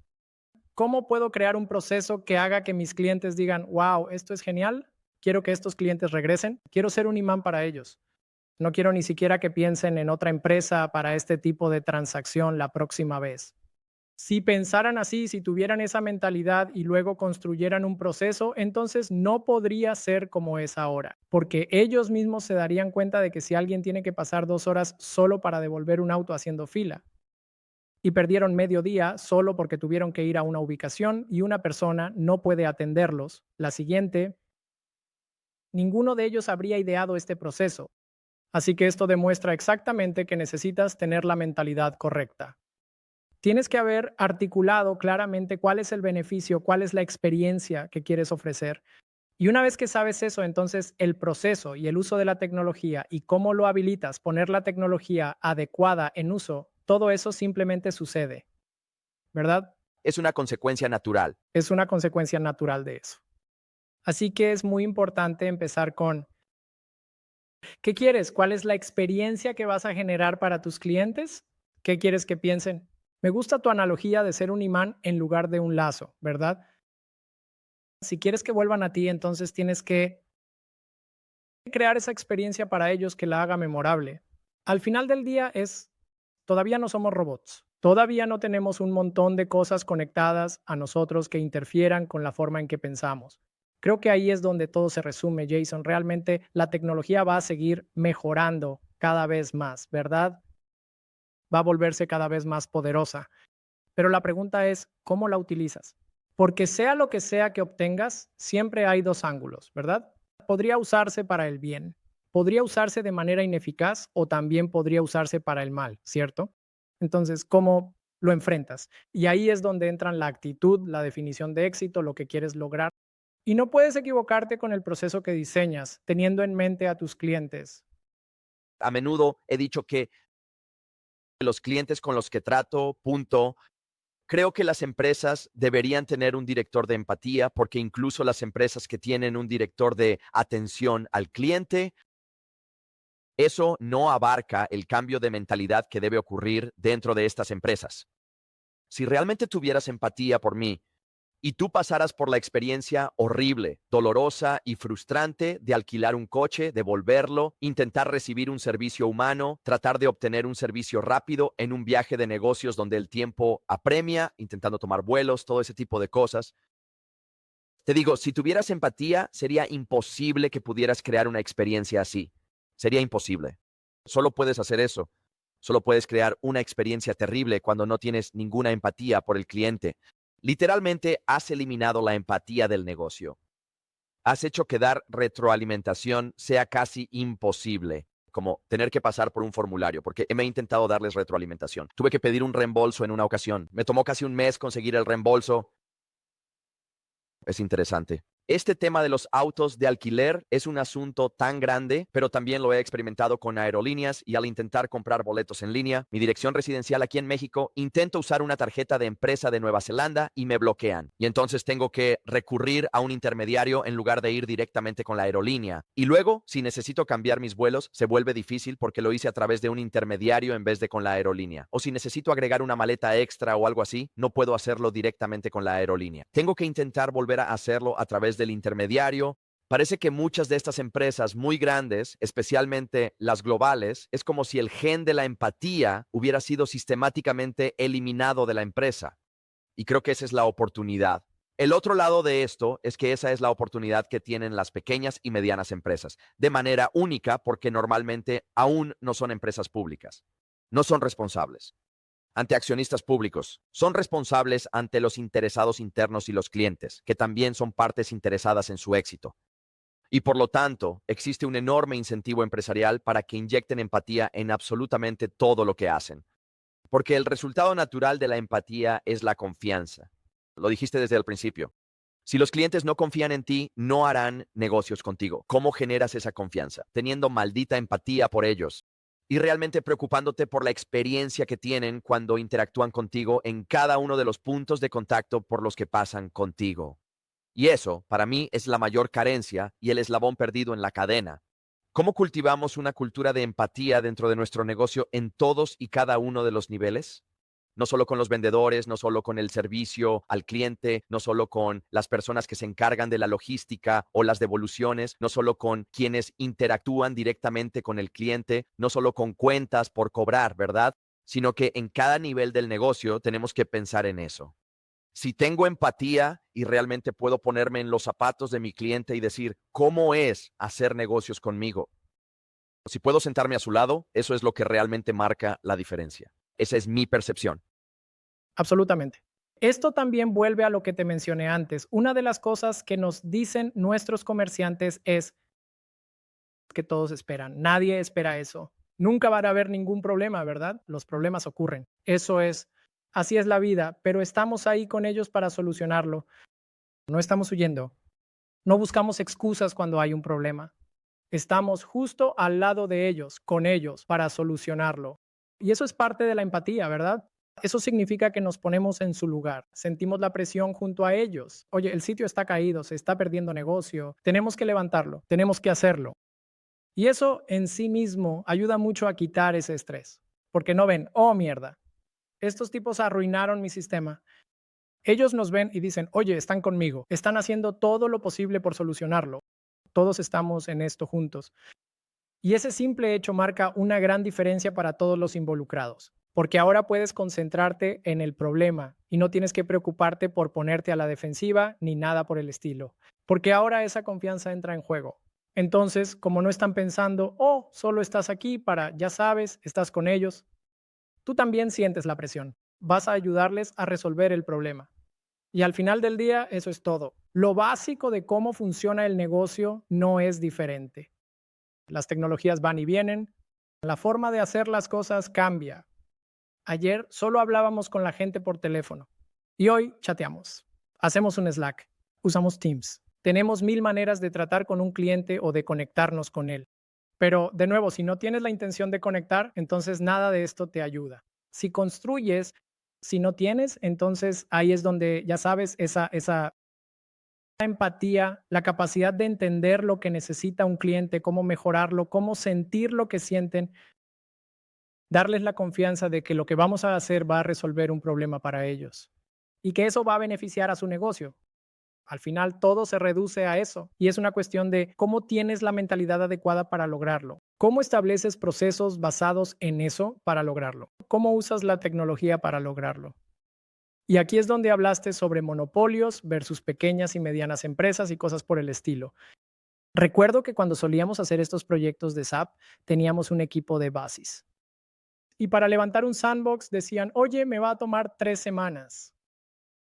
¿cómo puedo crear un proceso que haga que mis clientes digan, wow, esto es genial? Quiero que estos clientes regresen. Quiero ser un imán para ellos. No quiero ni siquiera que piensen en otra empresa para este tipo de transacción la próxima vez. Si pensaran así, si tuvieran esa mentalidad y luego construyeran un proceso, entonces no podría ser como es ahora, porque ellos mismos se darían cuenta de que si alguien tiene que pasar 2 horas solo para devolver un auto haciendo fila y perdieron medio día solo porque tuvieron que ir a una ubicación y una persona no puede atenderlos, la siguiente, ninguno de ellos habría ideado este proceso. Así que esto demuestra exactamente que necesitas tener la mentalidad correcta. Tienes que haber articulado claramente cuál es el beneficio, cuál es la experiencia que quieres ofrecer. Y una vez que sabes eso, entonces el proceso y el uso de la tecnología y cómo lo habilitas, poner la tecnología adecuada en uso, todo eso simplemente sucede, ¿verdad? Es una consecuencia natural. Es una consecuencia natural de eso. Así que es muy importante empezar con ¿Qué quieres? ¿Cuál es la experiencia que vas a generar para tus clientes? ¿Qué quieres que piensen? Me gusta tu analogía de ser un imán en lugar de un lazo, ¿verdad? Si quieres que vuelvan a ti, entonces tienes que crear esa experiencia para ellos que la haga memorable. Al final del día todavía no somos robots. Todavía no tenemos un montón de cosas conectadas a nosotros que interfieran con la forma en que pensamos. Creo que ahí es donde todo se resume, Jason. Realmente la tecnología va a seguir mejorando cada vez más, ¿verdad? Va a volverse cada vez más poderosa. Pero la pregunta es, ¿cómo la utilizas? Porque sea lo que sea que obtengas, siempre hay dos ángulos, ¿verdad? Podría usarse para el bien, podría usarse de manera ineficaz o también podría usarse para el mal, ¿cierto? Entonces, ¿cómo lo enfrentas? Y ahí es donde entran la actitud, la definición de éxito, lo que quieres lograr. Y no puedes equivocarte con el proceso que diseñas, teniendo en mente a tus clientes. A menudo he dicho que los clientes con los que trato, punto. Creo que las empresas deberían tener un director de empatía porque incluso las empresas que tienen un director de atención al cliente, eso no abarca el cambio de mentalidad que debe ocurrir dentro de estas empresas. Si realmente tuvieras empatía por mí y tú pasaras por la experiencia horrible, dolorosa y frustrante de alquilar un coche, devolverlo, intentar recibir un servicio humano, tratar de obtener un servicio rápido en un viaje de negocios donde el tiempo apremia, intentando tomar vuelos, todo ese tipo de cosas. Te digo, si tuvieras empatía, sería imposible que pudieras crear una experiencia así. Sería imposible. Solo puedes hacer eso. Solo puedes crear una experiencia terrible cuando no tienes ninguna empatía por el cliente. Literalmente has eliminado la empatía del negocio. Has hecho que dar retroalimentación sea casi imposible, como tener que pasar por un formulario, porque me he intentado darles retroalimentación. Tuve que pedir un reembolso en una ocasión. Me tomó casi un mes conseguir el reembolso. Es interesante. Este tema de los autos de alquiler es un asunto tan grande, pero también lo he experimentado con aerolíneas y al intentar comprar boletos en línea, mi dirección residencial aquí en México, intento usar una tarjeta de empresa de Nueva Zelanda y me bloquean. Y entonces tengo que recurrir a un intermediario en lugar de ir directamente con la aerolínea. Y luego, si necesito cambiar mis vuelos, se vuelve difícil porque lo hice a través de un intermediario en vez de con la aerolínea. O si necesito agregar una maleta extra o algo así, no puedo hacerlo directamente con la aerolínea. Tengo que intentar volver a hacerlo a través del intermediario. Parece que muchas de estas empresas muy grandes, especialmente las globales, es como si el gen de la empatía hubiera sido sistemáticamente eliminado de la empresa. Y creo que esa es la oportunidad. El otro lado de esto es que esa es la oportunidad que tienen las pequeñas y medianas empresas, de manera única porque normalmente aún no son empresas públicas. No son responsables ante accionistas públicos. Son responsables ante los interesados internos y los clientes, que también son partes interesadas en su éxito. Y por lo tanto, existe un enorme incentivo empresarial para que inyecten empatía en absolutamente todo lo que hacen. Porque el resultado natural de la empatía es la confianza. Lo dijiste desde el principio. Si los clientes no confían en ti, no harán negocios contigo. ¿Cómo generas esa confianza? Teniendo maldita empatía por ellos y realmente preocupándote por la experiencia que tienen cuando interactúan contigo en cada uno de los puntos de contacto por los que pasan contigo. Y eso, para mí, es la mayor carencia y el eslabón perdido en la cadena. ¿Cómo cultivamos una cultura de empatía dentro de nuestro negocio en todos y cada uno de los niveles? No solo con los vendedores, no solo con el servicio al cliente, no solo con las personas que se encargan de la logística o las devoluciones, no solo con quienes interactúan directamente con el cliente, no solo con cuentas por cobrar, ¿verdad? Sino que en cada nivel del negocio tenemos que pensar en eso. Si tengo empatía y realmente puedo ponerme en los zapatos de mi cliente y decir, ¿cómo es hacer negocios conmigo? Si puedo sentarme a su lado, eso es lo que realmente marca la diferencia. Esa es mi percepción. Absolutamente. Esto también vuelve a lo que te mencioné antes. Una de las cosas que nos dicen nuestros comerciantes es que todos esperan. Nadie espera eso. Nunca va a haber ningún problema, ¿verdad? Los problemas ocurren. Así es la vida, pero estamos ahí con ellos para solucionarlo. No estamos huyendo. No buscamos excusas cuando hay un problema. Estamos justo al lado de ellos, con ellos, para solucionarlo. Y eso es parte de la empatía, ¿verdad? Eso significa que nos ponemos en su lugar, sentimos la presión junto a ellos. Oye, el sitio está caído, se está perdiendo negocio, tenemos que levantarlo, tenemos que hacerlo. Y eso en sí mismo ayuda mucho a quitar ese estrés, porque no ven, oh mierda, estos tipos arruinaron mi sistema. Ellos nos ven y dicen, oye, están conmigo, están haciendo todo lo posible por solucionarlo. Todos estamos en esto juntos. Y ese simple hecho marca una gran diferencia para todos los involucrados, porque ahora puedes concentrarte en el problema y no tienes que preocuparte por ponerte a la defensiva ni nada por el estilo, porque ahora esa confianza entra en juego. Entonces, como no están pensando, oh, solo estás aquí para, ya sabes, estás con ellos, tú también sientes la presión. Vas a ayudarles a resolver el problema. Y al final del día, eso es todo. Lo básico de cómo funciona el negocio no es diferente. Las tecnologías van y vienen. La forma de hacer las cosas cambia. Ayer solo hablábamos con la gente por teléfono y hoy chateamos. Hacemos un Slack, usamos Teams. Tenemos mil maneras de tratar con un cliente o de conectarnos con él. Pero de nuevo, si no tienes la intención de conectar, entonces nada de esto te ayuda. Si construyes, si no tienes, entonces ahí es donde, ya sabes, esa empatía, la capacidad de entender lo que necesita un cliente, cómo mejorarlo, cómo sentir lo que sienten, darles la confianza de que lo que vamos a hacer va a resolver un problema para ellos y que eso va a beneficiar a su negocio. Al final todo se reduce a eso y es una cuestión de cómo tienes la mentalidad adecuada para lograrlo. ¿Cómo estableces procesos basados en eso para lograrlo? ¿Cómo usas la tecnología para lograrlo? Y aquí es donde hablaste sobre monopolios versus pequeñas y medianas empresas y cosas por el estilo. Recuerdo que cuando solíamos hacer estos proyectos de SAP, teníamos un equipo de basis. Y para levantar un sandbox decían, oye, me va a tomar 3 semanas.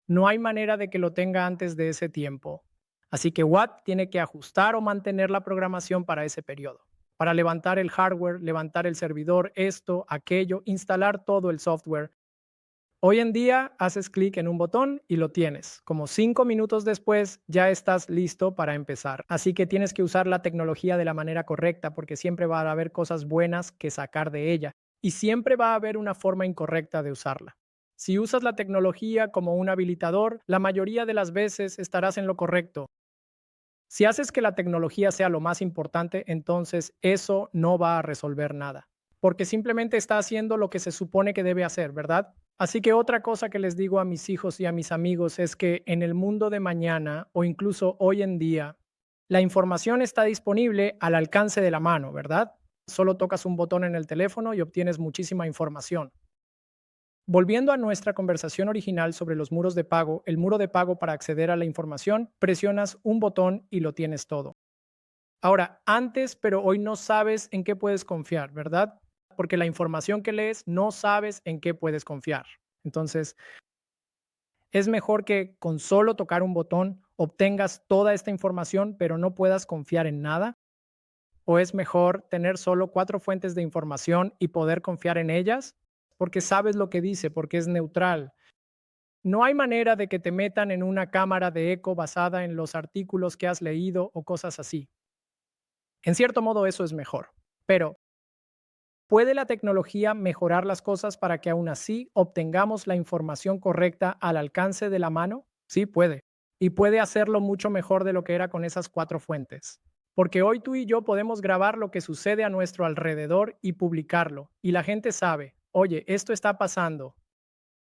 No hay manera de que lo tenga antes de ese tiempo. Así que Watt tiene que ajustar o mantener la programación para ese periodo. Para levantar el hardware, levantar el servidor, esto, aquello, instalar todo el software. Hoy en día haces clic en un botón y lo tienes. Como 5 minutos después ya estás listo para empezar. Así que tienes que usar la tecnología de la manera correcta porque siempre va a haber cosas buenas que sacar de ella y siempre va a haber una forma incorrecta de usarla. Si usas la tecnología como un habilitador, la mayoría de las veces estarás en lo correcto. Si haces que la tecnología sea lo más importante, entonces eso no va a resolver nada, porque simplemente está haciendo lo que se supone que debe hacer, ¿verdad? Así que otra cosa que les digo a mis hijos y a mis amigos es que en el mundo de mañana o incluso hoy en día, la información está disponible al alcance de la mano, ¿verdad? Solo tocas un botón en el teléfono y obtienes muchísima información. Volviendo a nuestra conversación original sobre los muros de pago, el muro de pago para acceder a la información, presionas un botón y lo tienes todo. Ahora, antes, pero hoy no sabes en qué puedes confiar, ¿verdad? Porque la información que lees no sabes en qué puedes confiar. Entonces, es mejor que con solo tocar un botón obtengas toda esta información, pero no puedas confiar en nada. ¿O es mejor tener solo 4 fuentes de información y poder confiar en ellas? Porque sabes lo que dice, porque es neutral. No hay manera de que te metan en una cámara de eco basada en los artículos que has leído o cosas así. En cierto modo eso es mejor, pero ¿puede la tecnología mejorar las cosas para que aún así obtengamos la información correcta al alcance de la mano? Sí, puede. Y puede hacerlo mucho mejor de lo que era con esas 4 fuentes. Porque hoy tú y yo podemos grabar lo que sucede a nuestro alrededor y publicarlo. Y la gente sabe, oye, esto está pasando.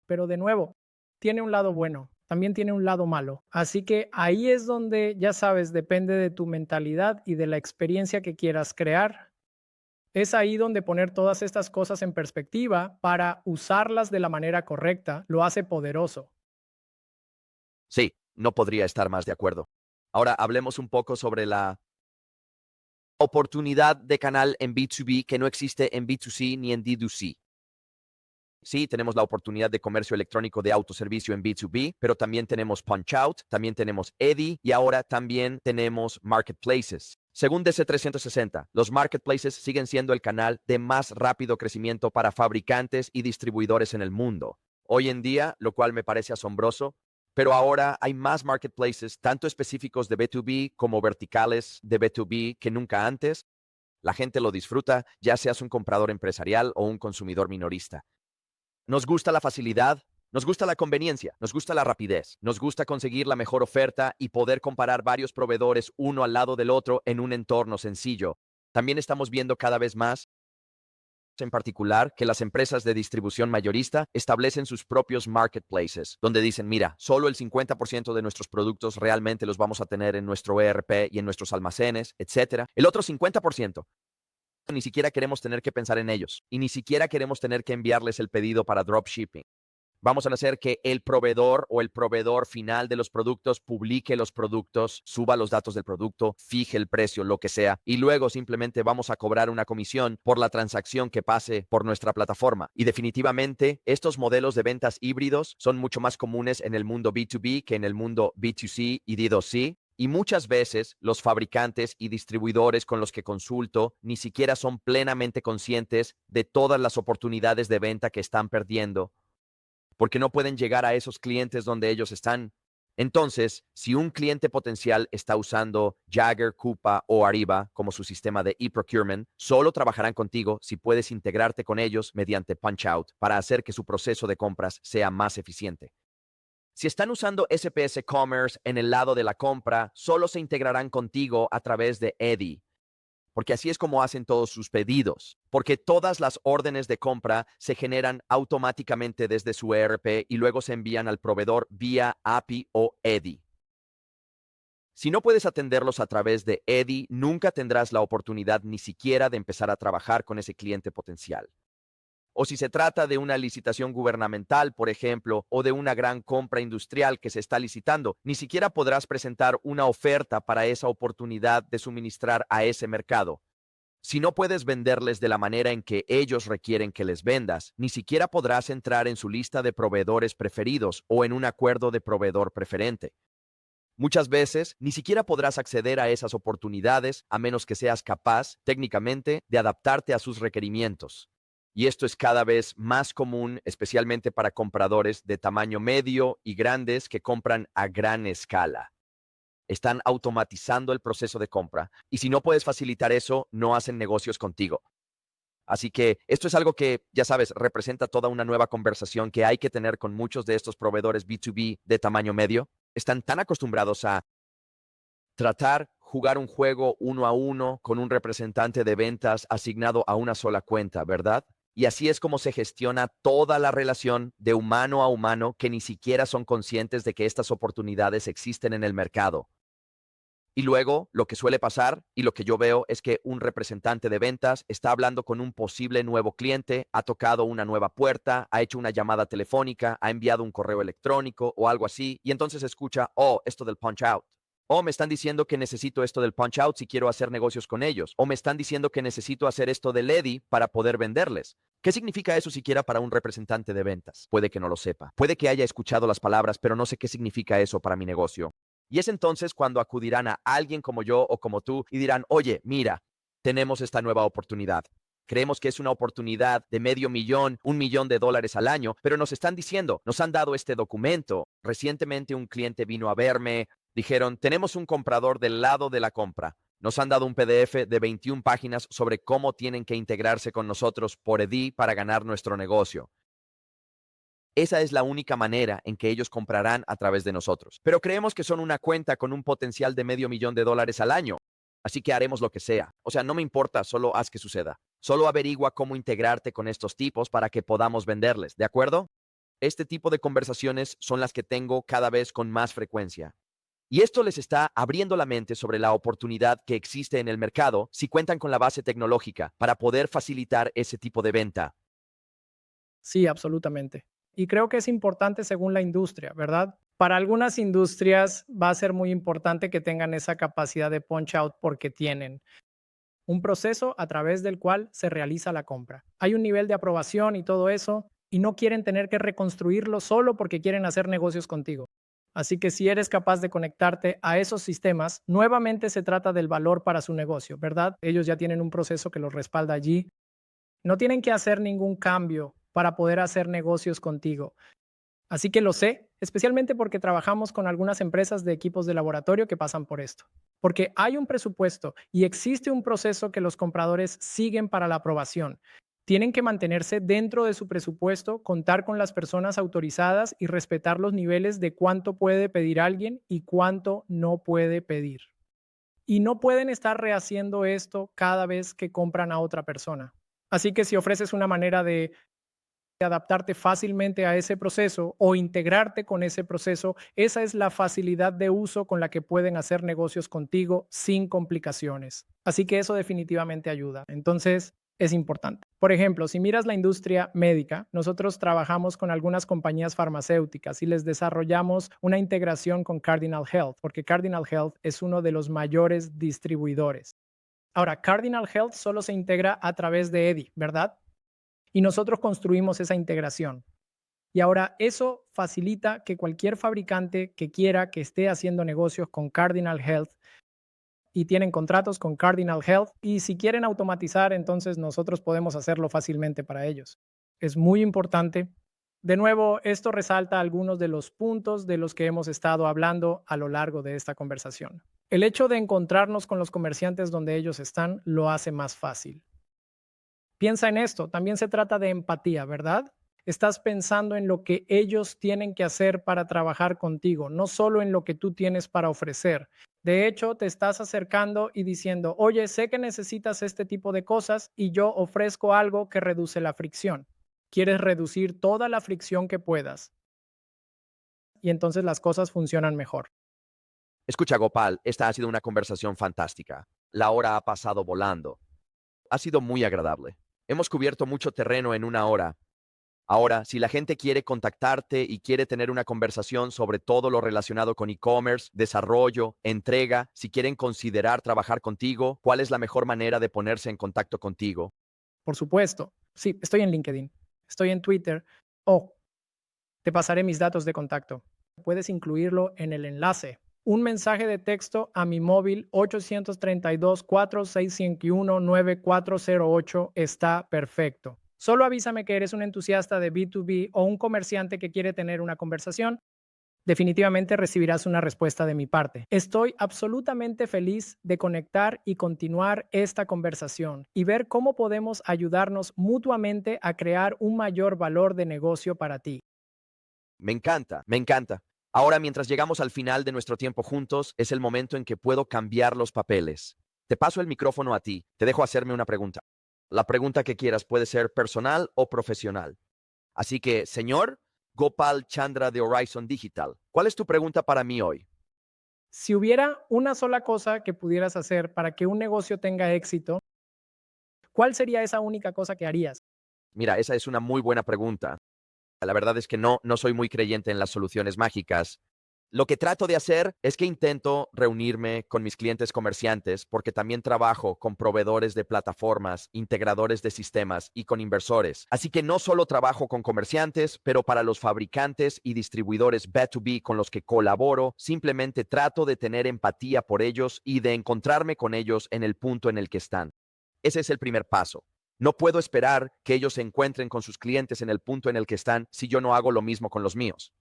Pero de nuevo, tiene un lado bueno, también tiene un lado malo. Así que ahí es donde, ya sabes, depende de tu mentalidad y de la experiencia que quieras crear. Es ahí donde poner todas estas cosas en perspectiva para usarlas de la manera correcta lo hace poderoso. Sí, no podría estar más de acuerdo. Ahora hablemos un poco sobre la oportunidad de canal en B2B que no existe en B2C ni en D2C. Sí, tenemos la oportunidad de comercio electrónico de autoservicio en B2B, pero también tenemos Punchout, también tenemos Eddy y ahora también tenemos Marketplaces. Según DC360, los marketplaces siguen siendo el canal de más rápido crecimiento para fabricantes y distribuidores en el mundo. Hoy en día, lo cual me parece asombroso, pero ahora hay más marketplaces, tanto específicos de B2B como verticales de B2B que nunca antes. La gente lo disfruta, ya seas un comprador empresarial o un consumidor minorista. Nos gusta la facilidad, nos gusta la conveniencia, nos gusta la rapidez, nos gusta conseguir la mejor oferta y poder comparar varios proveedores uno al lado del otro en un entorno sencillo. También estamos viendo cada vez más, en particular, que las empresas de distribución mayorista establecen sus propios marketplaces, donde dicen, mira, solo el 50% de nuestros productos realmente los vamos a tener en nuestro ERP y en nuestros almacenes, etcétera. El otro 50% ni siquiera queremos tener que pensar en ellos y ni siquiera queremos tener que enviarles el pedido para dropshipping. Vamos a hacer que el proveedor o el proveedor final de los productos publique los productos, suba los datos del producto, fije el precio, lo que sea, y luego simplemente vamos a cobrar una comisión por la transacción que pase por nuestra plataforma. Y definitivamente, estos modelos de ventas híbridos son mucho más comunes en el mundo B2B que en el mundo B2C y D2C. Y muchas veces los fabricantes y distribuidores con los que consulto ni siquiera son plenamente conscientes de todas las oportunidades de venta que están perdiendo porque no pueden llegar a esos clientes donde ellos están. Entonces, si un cliente potencial está usando Jagger, Coupa o Ariba como su sistema de e-procurement, solo trabajarán contigo si puedes integrarte con ellos mediante Punchout para hacer que su proceso de compras sea más eficiente. Si están usando SPS Commerce en el lado de la compra, solo se integrarán contigo a través de Eddy, porque así es como hacen todos sus pedidos, porque todas las órdenes de compra se generan automáticamente desde su ERP y luego se envían al proveedor vía API o Eddy. Si no puedes atenderlos a través de Eddy, nunca tendrás la oportunidad ni siquiera de empezar a trabajar con ese cliente potencial. O si se trata de una licitación gubernamental, por ejemplo, o de una gran compra industrial que se está licitando, ni siquiera podrás presentar una oferta para esa oportunidad de suministrar a ese mercado. Si no puedes venderles de la manera en que ellos requieren que les vendas, ni siquiera podrás entrar en su lista de proveedores preferidos o en un acuerdo de proveedor preferente. Muchas veces, ni siquiera podrás acceder a esas oportunidades a menos que seas capaz, técnicamente, de adaptarte a sus requerimientos. Y esto es cada vez más común, especialmente para compradores de tamaño medio y grandes que compran a gran escala. Están automatizando el proceso de compra y si no puedes facilitar eso, no hacen negocios contigo. Así que esto es algo que, ya sabes, representa toda una nueva conversación que hay que tener con muchos de estos proveedores B2B de tamaño medio. Están tan acostumbrados a jugar un juego uno a uno con un representante de ventas asignado a una sola cuenta, ¿verdad? Y así es como se gestiona toda la relación de humano a humano que ni siquiera son conscientes de que estas oportunidades existen en el mercado. Y luego, lo que suele pasar y lo que yo veo es que un representante de ventas está hablando con un posible nuevo cliente, ha tocado una nueva puerta, ha hecho una llamada telefónica, ha enviado un correo electrónico o algo así, y entonces escucha, oh, esto del punch out. O me están diciendo que necesito esto del punch out si quiero hacer negocios con ellos. O me están diciendo que necesito hacer esto del Eddy para poder venderles. ¿Qué significa eso siquiera para un representante de ventas? Puede que no lo sepa. Puede que haya escuchado las palabras, pero no sé qué significa eso para mi negocio. Y es entonces cuando acudirán a alguien como yo o como tú y dirán, oye, mira, tenemos esta nueva oportunidad. Creemos que es una oportunidad de $500,000, $1,000,000 al año, pero nos están diciendo, nos han dado este documento. Recientemente un cliente vino a verme, dijeron, tenemos un comprador del lado de la compra. Nos han dado un PDF de 21 páginas sobre cómo tienen que integrarse con nosotros por EDI para ganar nuestro negocio. Esa es la única manera en que ellos comprarán a través de nosotros. Pero creemos que son una cuenta con un potencial de $500,000 al año. Así que haremos lo que sea. O sea, no me importa, solo haz que suceda. Solo averigua cómo integrarte con estos tipos para que podamos venderles, ¿de acuerdo? Este tipo de conversaciones son las que tengo cada vez con más frecuencia. Y esto les está abriendo la mente sobre la oportunidad que existe en el mercado si cuentan con la base tecnológica para poder facilitar ese tipo de venta. Sí, absolutamente. Y creo que es importante según la industria, ¿verdad? Para algunas industrias va a ser muy importante que tengan esa capacidad de punch out porque tienen un proceso a través del cual se realiza la compra. Hay un nivel de aprobación y todo eso, y no quieren tener que reconstruirlo solo porque quieren hacer negocios contigo. Así que si eres capaz de conectarte a esos sistemas, nuevamente se trata del valor para su negocio, ¿verdad? Ellos ya tienen un proceso que los respalda allí. No tienen que hacer ningún cambio para poder hacer negocios contigo. Así que lo sé, especialmente porque trabajamos con algunas empresas de equipos de laboratorio que pasan por esto. Porque hay un presupuesto y existe un proceso que los compradores siguen para la aprobación. Tienen que mantenerse dentro de su presupuesto, contar con las personas autorizadas y respetar los niveles de cuánto puede pedir alguien y cuánto no puede pedir. y no pueden estar rehaciendo esto cada vez que compran a otra persona. Así que si ofreces una manera de adaptarte fácilmente a ese proceso o integrarte con ese proceso, esa es la facilidad de uso con la que pueden hacer negocios contigo sin complicaciones. Así que eso definitivamente ayuda. Entonces, es importante. Por ejemplo, si miras la industria médica, nosotros trabajamos con algunas compañías farmacéuticas y les desarrollamos una integración con Cardinal Health, porque Cardinal Health es uno de los mayores distribuidores. Ahora, Cardinal Health solo se integra a través de Eddie, ¿verdad? Y nosotros construimos esa integración. Y ahora eso facilita que cualquier fabricante que quiera que esté haciendo negocios con Cardinal Health y tienen contratos con Cardinal Health y si quieren automatizar, entonces nosotros podemos hacerlo fácilmente para ellos. Es muy importante. De nuevo, esto resalta algunos de los puntos de los que hemos estado hablando a lo largo de esta conversación. El hecho de encontrarnos con los comerciantes donde ellos están lo hace más fácil. Piensa en esto, también se trata de empatía, ¿verdad? Estás pensando en lo que ellos tienen que hacer para trabajar contigo, no solo en lo que tú tienes para ofrecer. De hecho, te estás acercando y diciendo, oye, sé que necesitas este tipo de cosas y yo ofrezco algo que reduce la fricción. Quieres reducir toda la fricción que puedas y entonces las cosas funcionan mejor. Escucha, Gopal, esta ha sido una conversación fantástica. La hora ha pasado volando. Ha sido muy agradable. Hemos cubierto mucho terreno en una hora. Ahora, si la gente quiere contactarte y quiere tener una conversación sobre todo lo relacionado con e-commerce, desarrollo, entrega, si quieren considerar trabajar contigo, ¿cuál es la mejor manera de ponerse en contacto contigo? Por supuesto. Sí, estoy en LinkedIn, estoy en Twitter. Oh, te pasaré mis datos de contacto. Puedes incluirlo en el enlace. Un mensaje de texto a mi móvil 832-4651-9408 está perfecto. Solo avísame que eres un entusiasta de B2B o un comerciante que quiere tener una conversación. Definitivamente recibirás una respuesta de mi parte. Estoy absolutamente feliz de conectar y continuar esta conversación y ver cómo podemos ayudarnos mutuamente a crear un mayor valor de negocio para ti. Me encanta, me encanta. Ahora, mientras llegamos al final de nuestro tiempo juntos, es el momento en que puedo cambiar los papeles. Te paso el micrófono a ti. Te dejo hacerme una pregunta. La pregunta que quieras puede ser personal o profesional. Así que, señor Gopal Chandra de Horizon Digital, ¿cuál es tu pregunta para mí hoy? Si hubiera una sola cosa que pudieras hacer para que un negocio tenga éxito, ¿cuál sería esa única cosa que harías? Mira, esa es una muy buena pregunta. La verdad es que no soy muy creyente en las soluciones mágicas. Lo que trato de hacer es que intento reunirme con mis clientes comerciantes porque también trabajo con proveedores de plataformas, integradores de sistemas y con inversores. Así que no solo trabajo con comerciantes, pero para los fabricantes y distribuidores B2B con los que colaboro, simplemente trato de tener empatía por ellos y de encontrarme con ellos en el punto en el que están. Ese es el primer paso. No puedo esperar que ellos se encuentren con sus clientes en el punto en el que están si yo no hago lo mismo con los míos.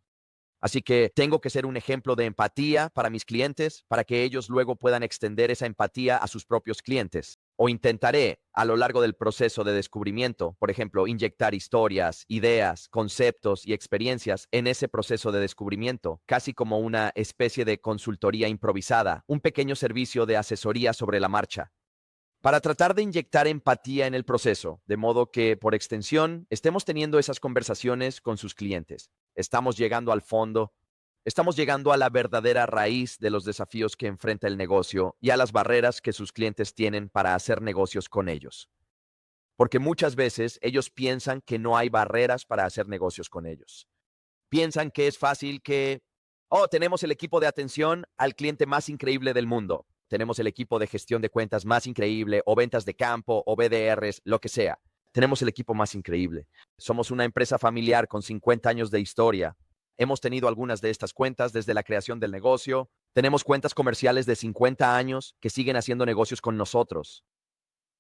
Así que tengo que ser un ejemplo de empatía para mis clientes para que ellos luego puedan extender esa empatía a sus propios clientes. O intentaré, a lo largo del proceso de descubrimiento, por ejemplo, inyectar historias, ideas, conceptos y experiencias en ese proceso de descubrimiento, casi como una especie de consultoría improvisada, un pequeño servicio de asesoría sobre la marcha para tratar de inyectar empatía en el proceso, de modo que, por extensión, estemos teniendo esas conversaciones con sus clientes. Estamos llegando al fondo, estamos llegando a la verdadera raíz de los desafíos que enfrenta el negocio y a las barreras que sus clientes tienen para hacer negocios con ellos. Porque muchas veces ellos piensan que no hay barreras para hacer negocios con ellos. Piensan que es fácil que, oh, tenemos el equipo de atención al cliente más increíble del mundo. Tenemos el equipo de gestión de cuentas más increíble, o ventas de campo, o BDRs, lo que sea. Tenemos el equipo más increíble. Somos una empresa familiar con 50 años de historia. Hemos tenido algunas de estas cuentas desde la creación del negocio. Tenemos cuentas comerciales de 50 años que siguen haciendo negocios con nosotros.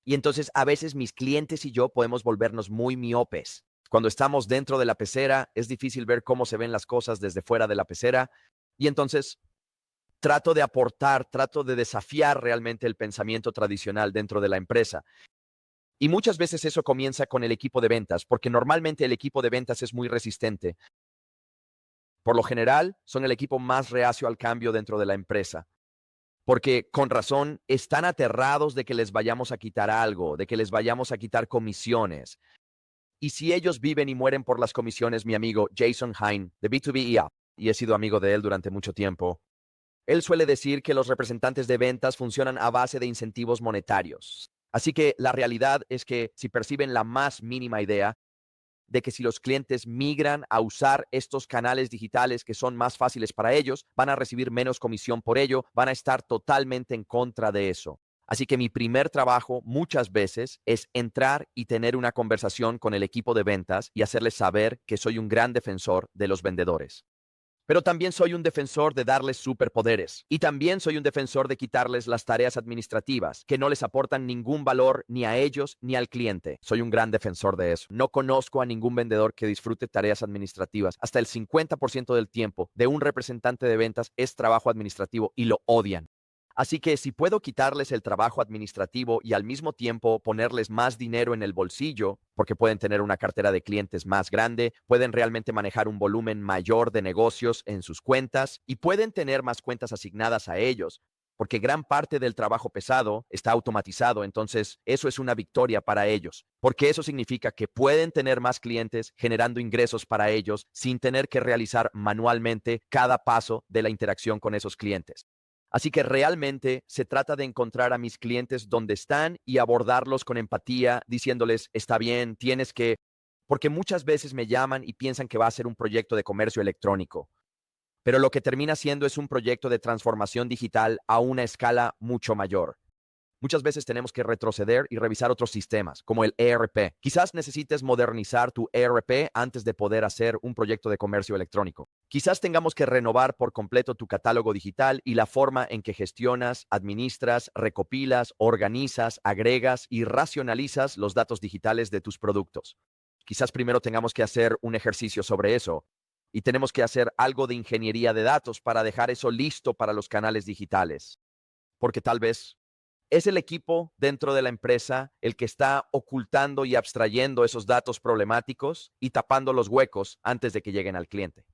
Y entonces a veces mis clientes y yo podemos volvernos muy miopes. Cuando estamos dentro de la pecera, es difícil ver cómo se ven las cosas desde fuera de la pecera. Y entonces trato de aportar, trato de desafiar realmente el pensamiento tradicional dentro de la empresa. Y muchas veces eso comienza con el equipo de ventas, porque normalmente el equipo de ventas es muy resistente. Por lo general, son el equipo más reacio al cambio dentro de la empresa. Porque con razón están aterrados de que les vayamos a quitar algo, de que les vayamos a quitar comisiones. Y si ellos viven y mueren por las comisiones, mi amigo Jason Hine de B2B App, y he sido amigo de él durante mucho tiempo, él suele decir que los representantes de ventas funcionan a base de incentivos monetarios. Así que la realidad es que si perciben la más mínima idea de que si los clientes migran a usar estos canales digitales que son más fáciles para ellos, van a recibir menos comisión por ello, van a estar totalmente en contra de eso. Así que mi primer trabajo muchas veces es entrar y tener una conversación con el equipo de ventas y hacerles saber que soy un gran defensor de los vendedores. Pero también soy un defensor de darles superpoderes. Y también soy un defensor de quitarles las tareas administrativas, que no les aportan ningún valor ni a ellos ni al cliente. Soy un gran defensor de eso. No conozco a ningún vendedor que disfrute tareas administrativas. Hasta el 50% del tiempo de un representante de ventas es trabajo administrativo y lo odian. Así que si puedo quitarles el trabajo administrativo y al mismo tiempo ponerles más dinero en el bolsillo, porque pueden tener una cartera de clientes más grande, pueden realmente manejar un volumen mayor de negocios en sus cuentas y pueden tener más cuentas asignadas a ellos, porque gran parte del trabajo pesado está automatizado, entonces eso es una victoria para ellos, porque eso significa que pueden tener más clientes generando ingresos para ellos sin tener que realizar manualmente cada paso de la interacción con esos clientes. Así que realmente se trata de encontrar a mis clientes donde están y abordarlos con empatía, diciéndoles, está bien, tienes que, porque muchas veces me llaman y piensan que va a ser un proyecto de comercio electrónico, pero lo que termina siendo es un proyecto de transformación digital a una escala mucho mayor. Muchas veces tenemos que retroceder y revisar otros sistemas, como el ERP. Quizás necesites modernizar tu ERP antes de poder hacer un proyecto de comercio electrónico. Quizás tengamos que renovar por completo tu catálogo digital y la forma en que gestionas, administras, recopilas, organizas, agregas y racionalizas los datos digitales de tus productos. Quizás primero tengamos que hacer un ejercicio sobre eso y tenemos que hacer algo de ingeniería de datos para dejar eso listo para los canales digitales. Porque tal vez es el equipo dentro de la empresa el que está ocultando y abstrayendo esos datos problemáticos y tapando los huecos antes de que lleguen al cliente.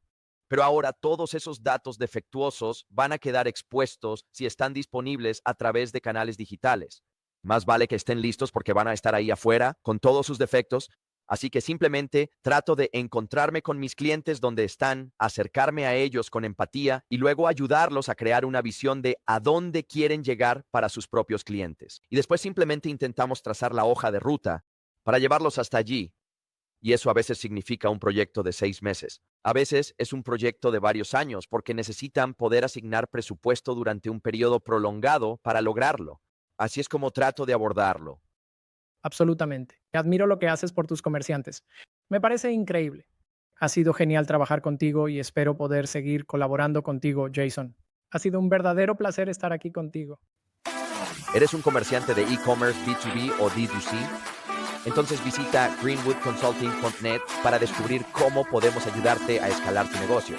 Pero ahora todos esos datos defectuosos van a quedar expuestos si están disponibles a través de canales digitales. Más vale que estén listos porque van a estar ahí afuera con todos sus defectos. Así que simplemente trato de encontrarme con mis clientes donde están, acercarme a ellos con empatía y luego ayudarlos a crear una visión de a dónde quieren llegar para sus propios clientes. Y después simplemente intentamos trazar la hoja de ruta para llevarlos hasta allí. Y eso a veces significa un proyecto de 6 meses. A veces es un proyecto de varios años porque necesitan poder asignar presupuesto durante un periodo prolongado para lograrlo. Así es como trato de abordarlo. Absolutamente. Admiro lo que haces por tus comerciantes. Me parece increíble. Ha sido genial trabajar contigo y espero poder seguir colaborando contigo, Jason. Ha sido un verdadero placer estar aquí contigo. ¿Eres un comerciante de e-commerce, B2B o D2C? Entonces visita greenwoodconsulting.net para descubrir cómo podemos ayudarte a escalar tu negocio.